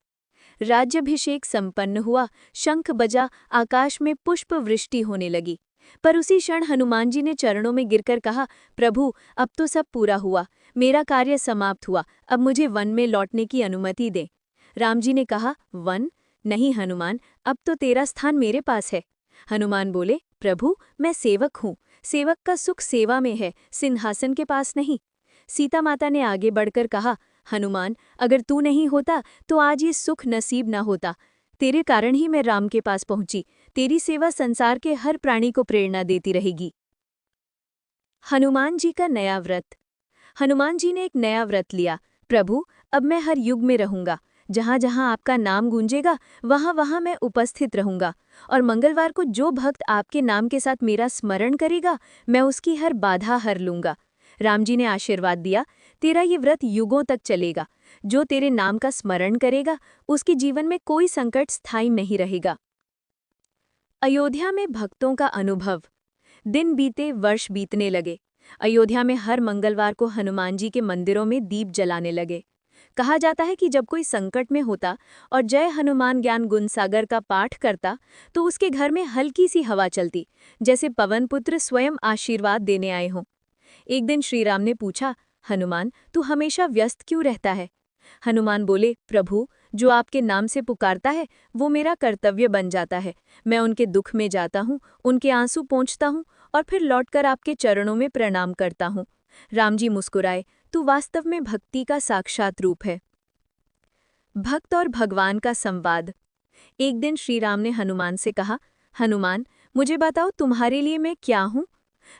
राज्याभिषेक संपन्न हुआ, शंख बजा, आकाश में पुष्प वृष्टि होने लगी। पर उसी क्षण हनुमान जी ने चरणों में गिरकर कहा, प्रभु अब तो सब पूरा हुआ, मेरा कार्य समाप्त हुआ, अब मुझे वन में लौटने की अनुमति दें। राम जी ने कहा, वन? नहीं हनुमान, अब तो तेरा स्थान मेरे पास है। हनुमान बोले, प्रभु मैं सेवक हूँ, सेवक का सुख सेवा में है, सिंहासन के पास नहीं। सीता माता ने आगे बढ़कर कहा, हनुमान अगर तू नहीं होता तो आज ये सुख नसीब न होता। तेरे कारण ही मैं राम के पास पहुंची। तेरी सेवा संसार के हर प्राणी को प्रेरणा देती रहेगी। हनुमान जी का नया व्रत। हनुमान जी ने एक नया व्रत लिया, प्रभु अब मैं हर युग में रहूंगा, जहाँ जहाँ आपका नाम गूंजेगा वहाँ वहाँ मैं उपस्थित रहूंगा, और मंगलवार को जो भक्त आपके नाम के साथ मेरा स्मरण करेगा मैं उसकी हर बाधा हर लूंगा। राम जी ने आशीर्वाद दिया, तेरा ये व्रत युगों तक चलेगा। जो तेरे नाम का स्मरण करेगा उसके जीवन में कोई संकट स्थायी नहीं रहेगा। अयोध्या में भक्तों का अनुभव। दिन बीते, वर्ष बीतने लगे। अयोध्या में हर मंगलवार को हनुमान जी के मंदिरों में दीप जलाने लगे। कहा जाता है कि जब कोई संकट में होता और जय हनुमान ज्ञान गुण सागर का पाठ करता तो उसके घर में हल्की सी हवा चलती, जैसे पवन पुत्र स्वयं आशीर्वाद देने आए हों। एक दिन श्री राम ने पूछा, हनुमान तू हमेशा व्यस्त क्यों रहता है? हनुमान बोले, प्रभु जो आपके नाम से पुकारता है वो मेरा कर्तव्य बन जाता है। मैं उनके दुख में जाता हूँ, उनके आंसू पोंछता हूँ और फिर लौटकर आपके चरणों में प्रणाम करता हूँ। राम जी मुस्कुराए, तू वास्तव में भक्ति का साक्षात रूप है। भक्त और भगवान का संवाद। एक दिन श्री राम ने हनुमान से कहा, हनुमान मुझे बताओ तुम्हारे लिए मैं क्या हूँ?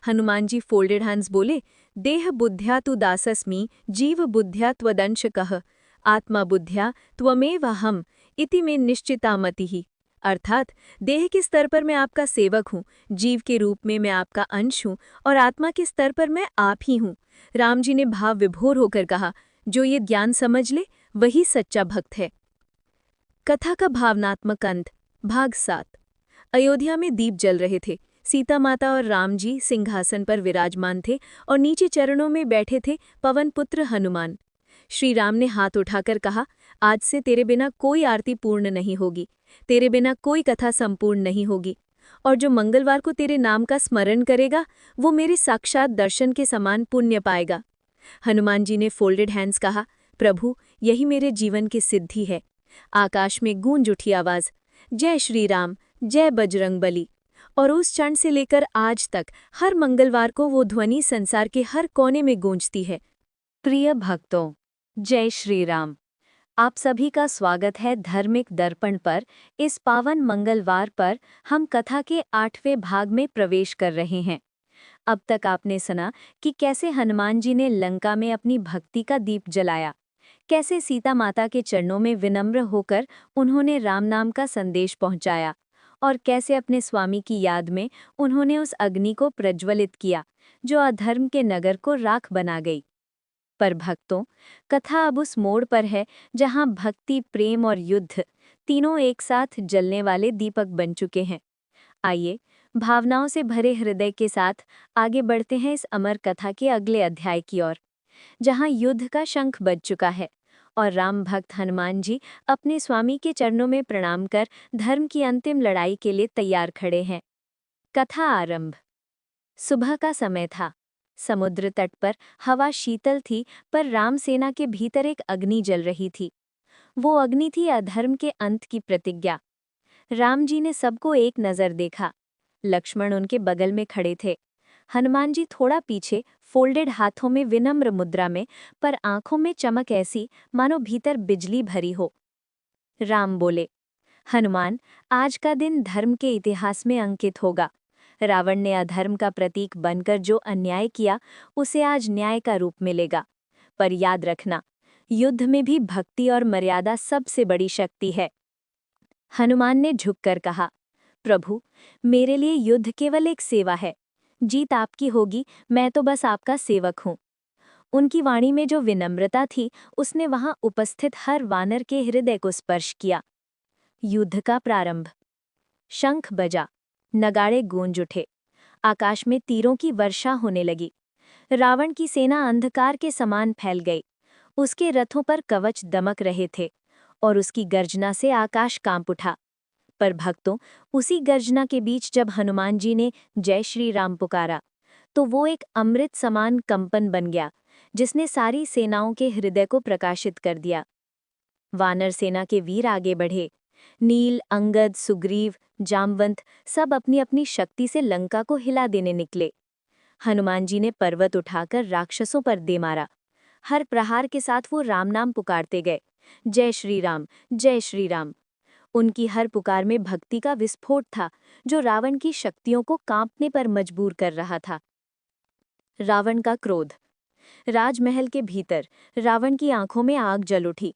हनुमान जी फोल्डेड हैंड्स बोले, देह बुद्ध्या तु दासस्मि, जीव बुद्ध्या त्वदंशकः, आत्मा बुद्ध्या त्वमेवाहम् इति में निश्चिता मतिः। अर्थात देह के स्तर पर मैं आपका सेवक हूँ, जीव के रूप में मैं आपका अंश हूँ और आत्मा के स्तर पर मैं आप ही हूँ। राम जी ने भाव विभोर होकर कहा, जो ये ज्ञान समझ ले वही सच्चा भक्त है। कथा का भावनात्मक अंत। भाग 7। अयोध्या में दीप जल रहे थे। सीता माता और राम जी सिंहासन पर विराजमान थे और नीचे चरणों में बैठे थे पवन पुत्र हनुमान। श्री राम ने हाथ उठाकर कहा, आज से तेरे बिना कोई आरती पूर्ण नहीं होगी, तेरे बिना कोई कथा संपूर्ण नहीं होगी, और जो मंगलवार को तेरे नाम का स्मरण करेगा वो मेरे साक्षात दर्शन के समान पुण्य पाएगा। हनुमान जी ने फोल्डेड हैंड्स कहा, प्रभु यही मेरे जीवन की सिद्धि है। आकाश में गूंज उठी आवाज, जय श्री राम, जय बजरंगबली। और उस क्षण से लेकर आज तक हर मंगलवार को वो ध्वनि संसार के हर कोने में गूंजती है। प्रिय भक्तों, जय श्री राम। आप सभी का स्वागत है धार्मिक दर्पण पर। इस पावन मंगलवार पर हम कथा के 8वें भाग में प्रवेश कर रहे हैं। अब तक आपने सुना कि कैसे हनुमान जी ने लंका में अपनी भक्ति का दीप जलाया, कैसे सीता माता के चरणों में विनम्र होकर उन्होंने राम नाम का संदेश पहुंचाया, और कैसे अपने स्वामी की याद में उन्होंने उस अग्नि को प्रज्वलित किया जो अधर्म के नगर को राख बना गई। पर भक्तों, कथा अब उस मोड़ पर है जहां भक्ति, प्रेम और युद्ध तीनों एक साथ जलने वाले दीपक बन चुके हैं। आइए, भावनाओं से भरे हृदय के साथ आगे बढ़ते हैं इस अमर कथा के अगले अध्याय की ओर, जहां युद्ध का शंख बज चुका है और राम भक्त हनुमान जी अपने स्वामी के चरणों में प्रणाम कर धर्म की अंतिम लड़ाई के लिए तैयार खड़े हैं। कथा आरंभ। सुबह का समय था। समुद्र तट पर हवा शीतल थी, पर राम सेना के भीतर एक अग्नि जल रही थी। वो अग्नि थी अधर्म के अंत की प्रतिज्ञा। राम जी ने सबको एक नजर देखा। लक्ष्मण उनके बगल में खड़े थे। हनुमान जी थोड़ा पीछे, फोल्डेड हाथों में विनम्र मुद्रा में, पर आंखों में चमक ऐसी मानो भीतर बिजली भरी हो। राम बोले, हनुमान, आज का दिन धर्म के इतिहास में अंकित होगा। रावण ने अधर्म का प्रतीक बनकर जो अन्याय किया, उसे आज न्याय का रूप मिलेगा। पर याद रखना, युद्ध में भी भक्ति और मर्यादा सबसे बड़ी शक्ति है। हनुमान ने झुककर कहा, प्रभु, मेरे लिए युद्ध केवल एक सेवा है। जीत आपकी होगी, मैं तो बस आपका सेवक हूँ। उनकी वाणी में जो विनम्रता थी, उसने वहां उपस्थित हर वानर के हृदय को स्पर्श किया। युद्ध का प्रारंभ। शंख बजा, नगाड़े गूंज उठे, आकाश में तीरों की वर्षा होने लगी। रावण की सेना अंधकार के समान फैल गई। उसके रथों पर कवच दमक रहे थे और उसकी गर्जना से आकाश कांप उठा। पर भक्तों, उसी गर्जना के बीच जब हनुमान जी ने जय श्री राम पुकारा, तो वो एक अमृत समान कंपन बन गया, जिसने सारी सेनाओं के हृदय को प्रकाशित कर दिया। वानर सेना के वीर आगे बढ़े। नील, अंगद, सुग्रीव, जामवंत सब अपनी अपनी शक्ति से लंका को हिला देने निकले। हनुमान जी ने पर्वत उठाकर राक्षसों पर दे मारा। हर प्रहार के साथ वो राम नाम पुकारते गए, जय श्री राम, जय श्री राम। उनकी हर पुकार में भक्ति का विस्फोट था, जो रावण की शक्तियों को कांपने पर मजबूर कर रहा था। रावण का क्रोध। राजमहल के भीतर रावण की आंखों में आग जल उठी।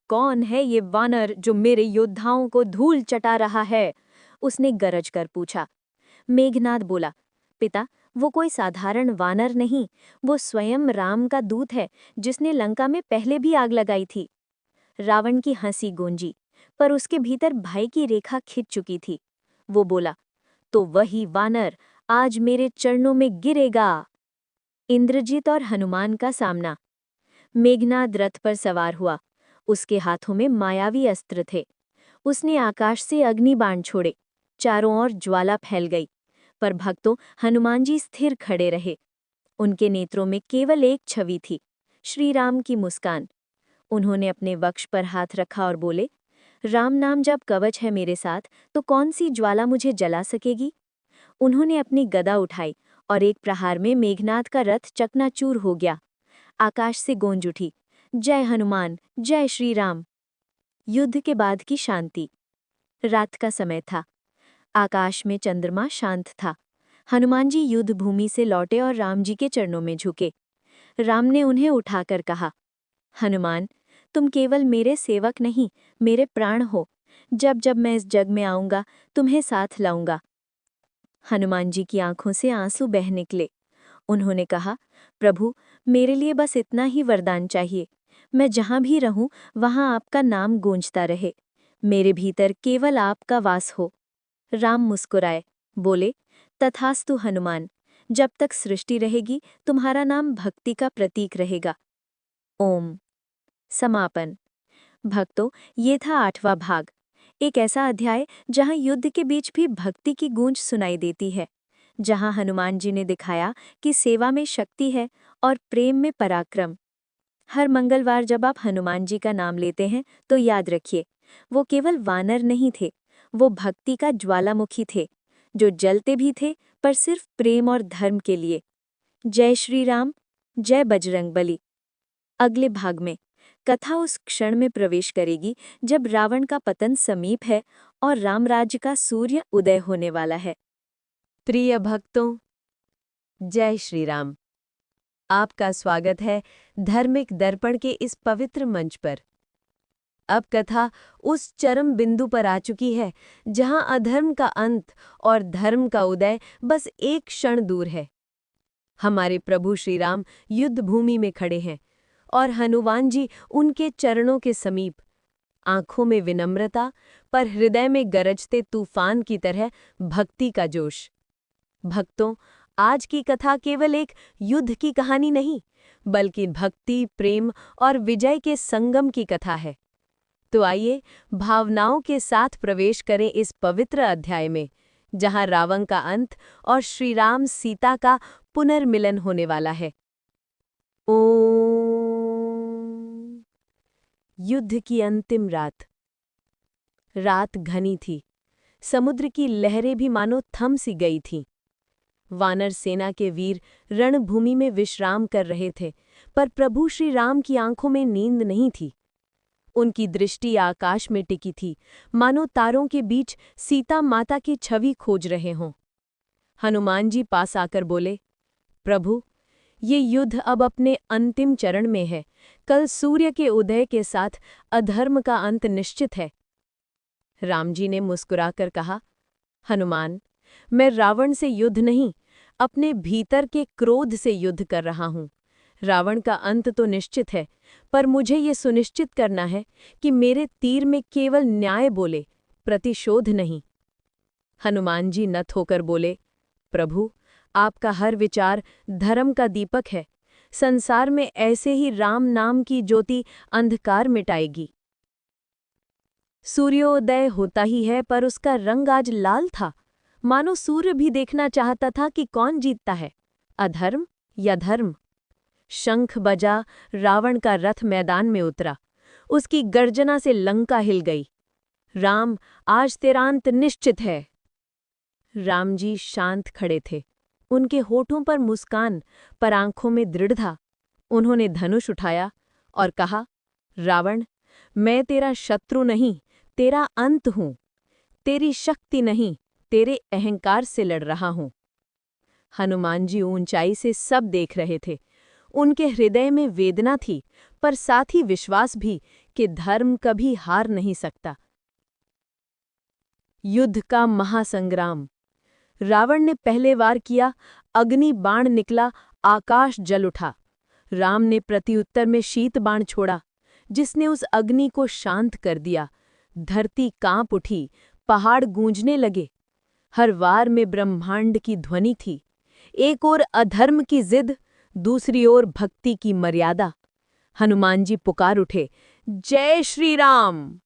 कौन है ये वानर जो मेरे योद्धाओं को धूल चटा रहा है? उसने गरज कर पूछा। मेघनाद बोला, पिता, वो कोई साधारण वानर नहीं, वो स्वयं राम का दूत है, जिसने लंका में पहले भी आग लगाई थी। रावण की हंसी गूंजी, पर उसके भीतर भय की रेखा खिंच चुकी थी। वो बोला, तो वही वानर आज मेरे चरणों में गिरेगा। इंद्रजीत और हनुमान का सामना। मेघनाद रथ पर सवार हुआ। उसके हाथों में मायावी अस्त्र थे। उसने आकाश से अग्निबाण छोड़े। चारों ओर ज्वाला फैल गई। पर भक्तों, हनुमान जी स्थिर खड़े रहे। उनके नेत्रों में केवल एक छवि थी, श्री राम की मुस्कान। उन्होंने अपने वक्ष पर हाथ रखा और बोले, राम नाम जब कवच है मेरे साथ, तो कौन सी ज्वाला मुझे जला सकेगी? उन्होंने अपनी गदा उठाई और एक प्रहार में मेघनाद का रथ चकनाचूर हो गया। आकाश से गूंज उठी, जय हनुमान, जय श्री राम। युद्ध के बाद की शांति। रात का समय था। आकाश में चंद्रमा शांत था। हनुमान जी युद्ध भूमि से लौटे और राम जी के चरणों में झुके। राम ने उन्हें उठाकर कहा, हनुमान, तुम केवल मेरे सेवक नहीं, मेरे प्राण हो। जब जब मैं इस जग में आऊंगा, तुम्हें साथ लाऊंगा। हनुमान जी की आंखों से आंसू बह निकले। उन्होंने कहा, प्रभु, मेरे लिए बस इतना ही वरदान चाहिए। मैं जहां भी रहूं, वहां आपका नाम गूंजता रहे। मेरे भीतर केवल आपका वास हो। राम मुस्कुराए, बोले, तथास्तु हनुमान। जब तक सृष्टि रहेगी, तुम्हारा नाम भक्ति का प्रतीक रहेगा। ओम। समापन। भक्तों, ये था 8वां भाग। एक ऐसा अध्याय जहां युद्ध के बीच भी भक्ति की गूंज सुनाई देती है, जहां हनुमान जी ने दिखाया कि सेवा में शक्ति है और प्रेम में पराक्रम। हर मंगलवार जब आप हनुमान जी का नाम लेते हैं, तो याद रखिए, वो केवल वानर नहीं थे, वो भक्ति का ज्वालामुखी थे, जो जलते भी थे, पर सिर्फ प्रेम और धर्म के लिए। जय श्री राम, जय बजरंगबली। अगले भाग में कथा उस क्षण में प्रवेश करेगी जब रावण का पतन समीप है और रामराज्य का सूर्य उदय होने वाला है। प्रिय भक्तों, जय श्री राम। आपका स्वागत है धार्मिक दर्पण के इस पवित्र मंच पर। अब कथा उस चरम बिंदु पर आ चुकी है जहां अधर्म का अंत और धर्म का उदय बस एक क्षण दूर है। हमारे प्रभु श्री राम युद्ध भूमि में खड़े हैं और हनुमान जी उनके चरणों के समीप, आंखों में विनम्रता पर हृदय में गरजते तूफान की तरह भक्ति का जोश। भक्तों, आज की कथा केवल एक युद्ध की कहानी नहीं, बल्कि भक्ति, प्रेम और विजय के संगम की कथा है। तो आइए भावनाओं के साथ प्रवेश करें इस पवित्र अध्याय में, जहां रावण का अंत और श्री राम सीता का पुनर्मिलन होने वाला है। ओम। युद्ध की अंतिम रात। रात घनी थी। समुद्र की लहरें भी मानो थम सी गई थीं। वानर सेना के वीर रणभूमि में विश्राम कर रहे थे, पर प्रभु श्री राम की आंखों में नींद नहीं थी। उनकी दृष्टि आकाश में टिकी थी, मानो तारों के बीच सीता माता की छवि खोज रहे हों। हनुमान जी पास आकर बोले, प्रभु, ये युद्ध अब अपने अंतिम चरण में है। कल सूर्य के उदय के साथ अधर्म का अंत निश्चित है। राम जी ने मुस्कुराकर कहा, हनुमान, मैं रावण से युद्ध नहीं, अपने भीतर के क्रोध से युद्ध कर रहा हूं। रावण का अंत तो निश्चित है, पर मुझे ये सुनिश्चित करना है कि मेरे तीर में केवल न्याय बोले, प्रतिशोध नहीं। हनुमान जी नत होकर बोले, प्रभु, आपका हर विचार धर्म का दीपक है। संसार में ऐसे ही राम नाम की ज्योति अंधकार मिटाएगी। सूर्योदय होता ही है, पर उसका रंग आज लाल था, मानो सूर्य भी देखना चाहता था कि कौन जीतता है, अधर्म या धर्म। शंख बजा, रावण का रथ मैदान में उतरा। उसकी गर्जना से लंका हिल गई। राम, आज तेरा अंत निश्चित है। राम जी शांत खड़े थे, उनके होठों पर मुस्कान, पर आंखों में दृढ़ता। उन्होंने धनुष उठाया और कहा, रावण, मैं तेरा शत्रु नहीं, तेरा अंत हूं। तेरी शक्ति नहीं, तेरे अहंकार से लड़ रहा हूं। हनुमान जी ऊंचाई से सब देख रहे थे। उनके हृदय में वेदना थी, पर साथ ही विश्वास भी कि धर्म कभी हार नहीं सकता। युद्ध का महासंग्राम। रावण ने पहले वार किया, अग्नि बाण निकला, आकाश जल उठा। राम ने प्रत्युत्तर में शीत बाण छोड़ा, जिसने उस अग्नि को शांत कर दिया। धरती कांप उठी, पहाड़ गूंजने लगे। हर वार में ब्रह्मांड की ध्वनि थी। एक ओर अधर्म की जिद, दूसरी ओर भक्ति की मर्यादा। हनुमान जी पुकार उठे, जय श्री राम।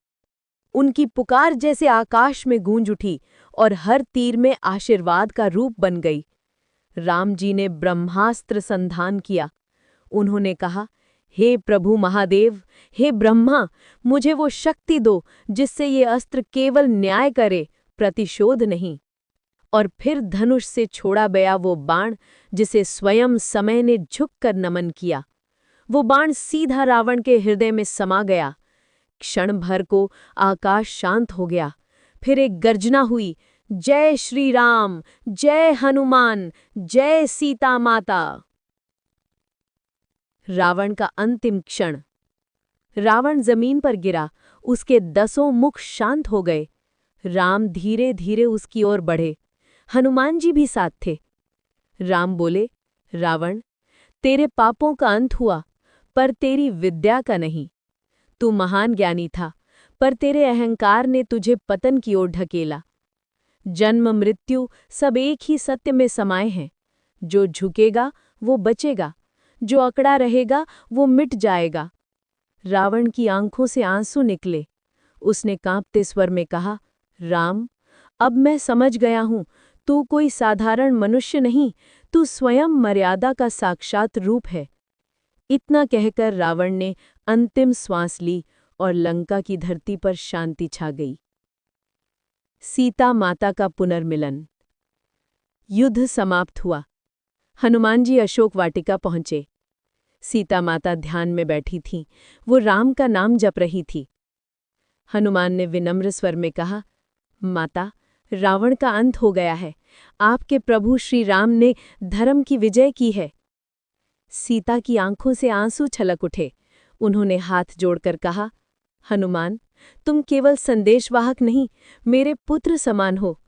उनकी पुकार जैसे आकाश में गूंज उठी और हर तीर में आशीर्वाद का रूप बन गई। राम जी ने ब्रह्मास्त्र संधान किया। उन्होंने कहा, हे प्रभु महादेव, हे ब्रह्मा, मुझे वो शक्ति दो जिससे ये अस्त्र केवल न्याय करे, प्रतिशोध नहीं। और फिर धनुष से छोड़ा गया वो बाण, जिसे स्वयं समय ने झुककर नमन किया। वो बाण सीधा रावण के हृदय में समा गया। क्षण भर को आकाश शांत हो गया। फिर एक गर्जना हुई, जय श्री राम, जय हनुमान, जय सीता माता। रावण का अंतिम क्षण। रावण जमीन पर गिरा, उसके 10 मुख शांत हो गए। राम धीरे धीरे उसकी ओर बढ़े। हनुमान जी भी साथ थे। राम बोले, रावण, तेरे पापों का अंत हुआ, पर तेरी विद्या का नहीं। तू महान ज्ञानी था, पर तेरे अहंकार ने तुझे पतन की ओर ढकेला। जन्म मृत्यु सब एक ही सत्य में समाये हैं। जो झुकेगा वो बचेगा, जो अकड़ा रहेगा वो मिट जाएगा। रावण की आंखों से आंसू निकले। उसने कांपते स्वर में कहा, राम, अब मैं समझ गया हूं, तू कोई साधारण मनुष्य नहीं, तू स्वयं मर्यादा का साक्षात रूप है। इतना कहकर रावण ने अंतिम श्वास ली और लंका की धरती पर शांति छा गई। सीता माता का पुनर्मिलन। युद्ध समाप्त हुआ। हनुमान जी अशोक वाटिका पहुंचे। सीता माता ध्यान में बैठी थीं, वो राम का नाम जप रही थी। हनुमान ने विनम्र स्वर में कहा, माता, रावण का अंत हो गया है। आपके प्रभु श्री राम ने धर्म की विजय की है। सीता की आंखों से आंसू छलक उठे। उन्होंने हाथ जोड़कर कहा, हनुमान, तुम केवल संदेशवाहक नहीं, मेरे पुत्र समान हो।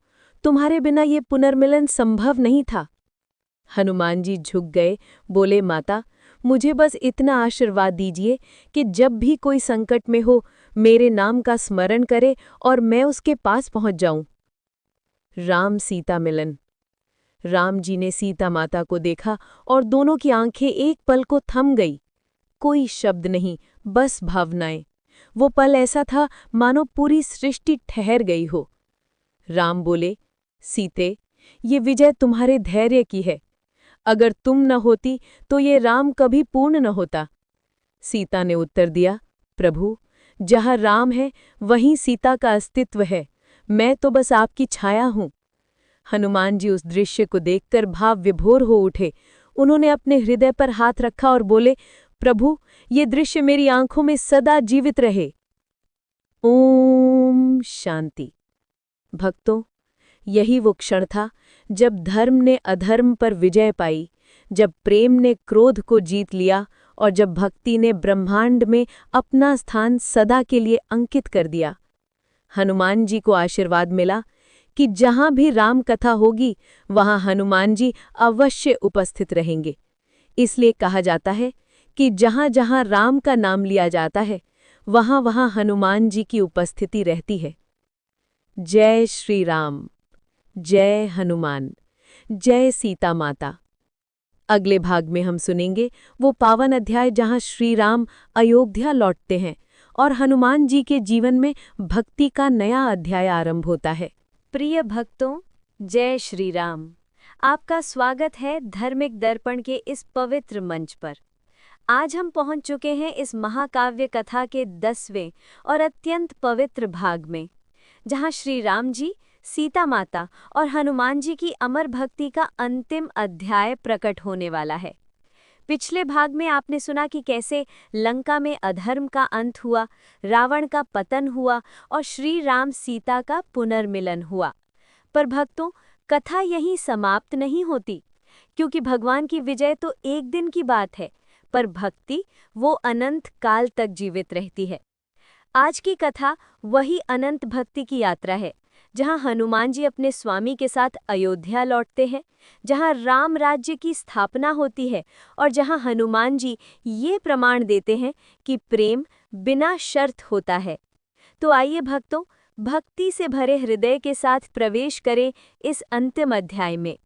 तुम्हारे बिना ये पुनर्मिलन संभव नहीं था। हनुमान जी झुक गए, बोले, माता, मुझे बस इतना आशीर्वाद दीजिए कि जब भी कोई संकट में हो, मेरे नाम का स्मरण करे और मैं उसके पास पहुंच जाऊं। राम सीता मिलन। राम जी ने सीता माता को देखा और दोनों की आंखें एक पल को थम गई। कोई शब्द नहीं, बस भावनाएं। वो पल ऐसा था मानो पूरी सृष्टि ठहर गई हो। राम बोले, सीते, ये विजय तुम्हारे धैर्य की है। अगर तुम न होती तो ये राम कभी पूर्ण न होता। सीता ने उत्तर दिया, प्रभु, जहाँ राम है वहीं सीता का अस्तित्व है। मैं तो बस आपकी छाया हूं। हनुमान जी उस दृश्य को देखकर भाव विभोर हो उठे। उन्होंने अपने हृदय पर हाथ रखा और बोले, प्रभु, ये दृश्य मेरी आंखों में सदा जीवित रहे। ओम शांति। भक्तों, यही वो क्षण था जब धर्म ने अधर्म पर विजय पाई, जब प्रेम ने क्रोध को जीत लिया और जब भक्ति ने ब्रह्मांड में अपना स्थान सदा के लिए अंकित कर दिया। हनुमान जी को आशीर्वाद मिला कि जहां भी राम कथा होगी वहां हनुमान जी अवश्य उपस्थित रहेंगे। इसलिए कहा जाता है कि जहां जहां राम का नाम लिया जाता है वहां वहां हनुमान जी की उपस्थिति रहती है। जय श्री राम, जय हनुमान, जय सीता माता। अगले भाग में हम सुनेंगे वो पावन अध्याय जहां श्री राम अयोध्या लौटते हैं और हनुमान जी के जीवन में भक्ति का नया अध्याय आरंभ होता है। प्रिय भक्तों, जय श्री राम। आपका स्वागत है धार्मिक दर्पण के इस पवित्र मंच पर। आज हम पहुंच चुके हैं इस महाकाव्य कथा के 10वें और अत्यंत पवित्र भाग में, जहां श्री राम जी, सीता माता और हनुमान जी की अमर भक्ति का अंतिम अध्याय प्रकट होने वाला है। पिछले भाग में आपने सुना कि कैसे लंका में अधर्म का अंत हुआ, रावण का पतन हुआ और श्री राम सीता का पुनर्मिलन हुआ। पर भक्तों, कथा यहीं समाप्त नहीं होती, क्योंकि भगवान की विजय तो एक दिन की बात है, पर भक्ति वो अनंत काल तक जीवित रहती है। आज की कथा वही अनंत भक्ति की यात्रा है, जहां हनुमान जी अपने स्वामी के साथ अयोध्या लौटते हैं, जहां राम राज्य की स्थापना होती है और जहां हनुमान जी ये प्रमाण देते हैं कि प्रेम बिना शर्त होता है। तो आइए भक्तों, भक्ति से भरे हृदय के साथ प्रवेश करें इस अंतिम अध्याय में।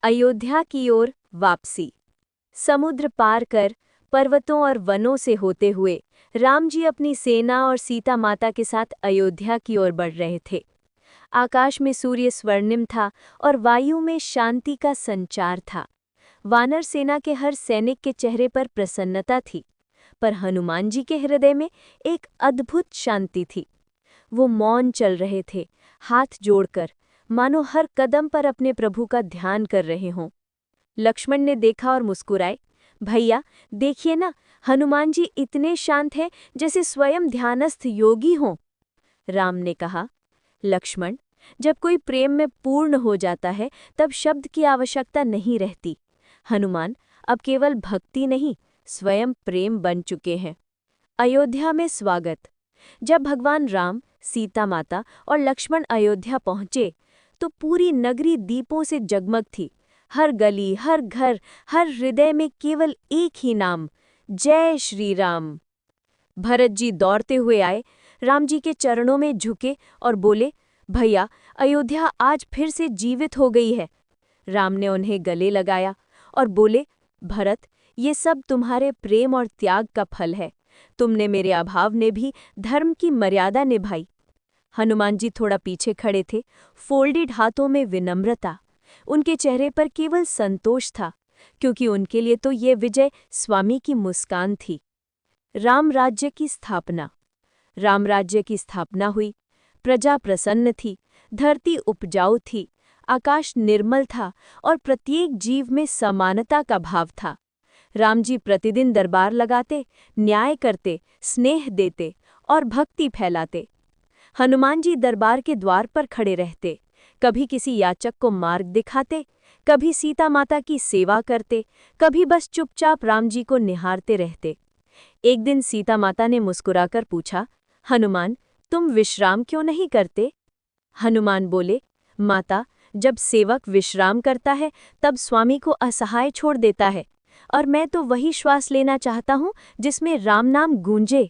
अयोध्या की ओर वापसी। समुद्र पार कर, पर्वतों और वनों से होते हुए राम जी अपनी सेना और सीता माता के साथ अयोध्या की ओर बढ़ रहे थे। आकाश में सूर्य स्वर्णिम था और वायु में शांति का संचार था। वानर सेना के हर सैनिक के चेहरे पर प्रसन्नता थी, पर हनुमान जी के हृदय में एक अद्भुत शांति थी। वो मौन चल रहे थे, हाथ जोड़कर, मानो हर कदम पर अपने प्रभु का ध्यान कर रहे हों। लक्ष्मण ने देखा और मुस्कुराए, भैया देखिए ना, हनुमान जी इतने शांत हैं जैसे स्वयं ध्यानस्थ योगी हों। राम ने कहा, लक्ष्मण, जब कोई प्रेम में पूर्ण हो जाता है तब शब्द की आवश्यकता नहीं रहती। हनुमान अब केवल भक्ति नहीं, स्वयं प्रेम बन चुके हैं। अयोध्या में स्वागत। जब भगवान राम, सीता माता और लक्ष्मण अयोध्या पहुंचे तो पूरी नगरी दीपों से जगमग थी। हर गली, हर घर, हर हृदय में केवल एक ही नाम, जय श्री राम। भरत जी दौड़ते हुए आए, राम जी के चरणों में झुके और बोले, भैया अयोध्या आज फिर से जीवित हो गई है। राम ने उन्हें गले लगाया और बोले, भरत, ये सब तुम्हारे प्रेम और त्याग का फल है। तुमने मेरे अभाव में भी धर्म की मर्यादा निभाई। हनुमान जी थोड़ा पीछे खड़े थे, फोल्डेड हाथों में विनम्रता। उनके चेहरे पर केवल संतोष था, क्योंकि उनके लिए तो ये विजय स्वामी की मुस्कान थी। राम राज्य की स्थापना। राम राज्य की स्थापना हुई। प्रजा प्रसन्न थी, धरती उपजाऊ थी, आकाश निर्मल था और प्रत्येक जीव में समानता का भाव था। राम जी प्रतिदिन दरबार लगाते, न्याय करते, स्नेह देते और भक्ति फैलाते। हनुमान जी दरबार के द्वार पर खड़े रहते, कभी किसी याचक को मार्ग दिखाते, कभी सीता माता की सेवा करते, कभी बस चुपचाप राम जी को निहारते रहते। एक दिन सीता माता ने मुस्कुराकर पूछा, हनुमान, तुम विश्राम क्यों नहीं करते? हनुमान बोले, माता, जब सेवक विश्राम करता है तब स्वामी को असहाय छोड़ देता है, और मैं तो वही श्वास लेना चाहता हूँ जिसमें राम नाम गूंजे।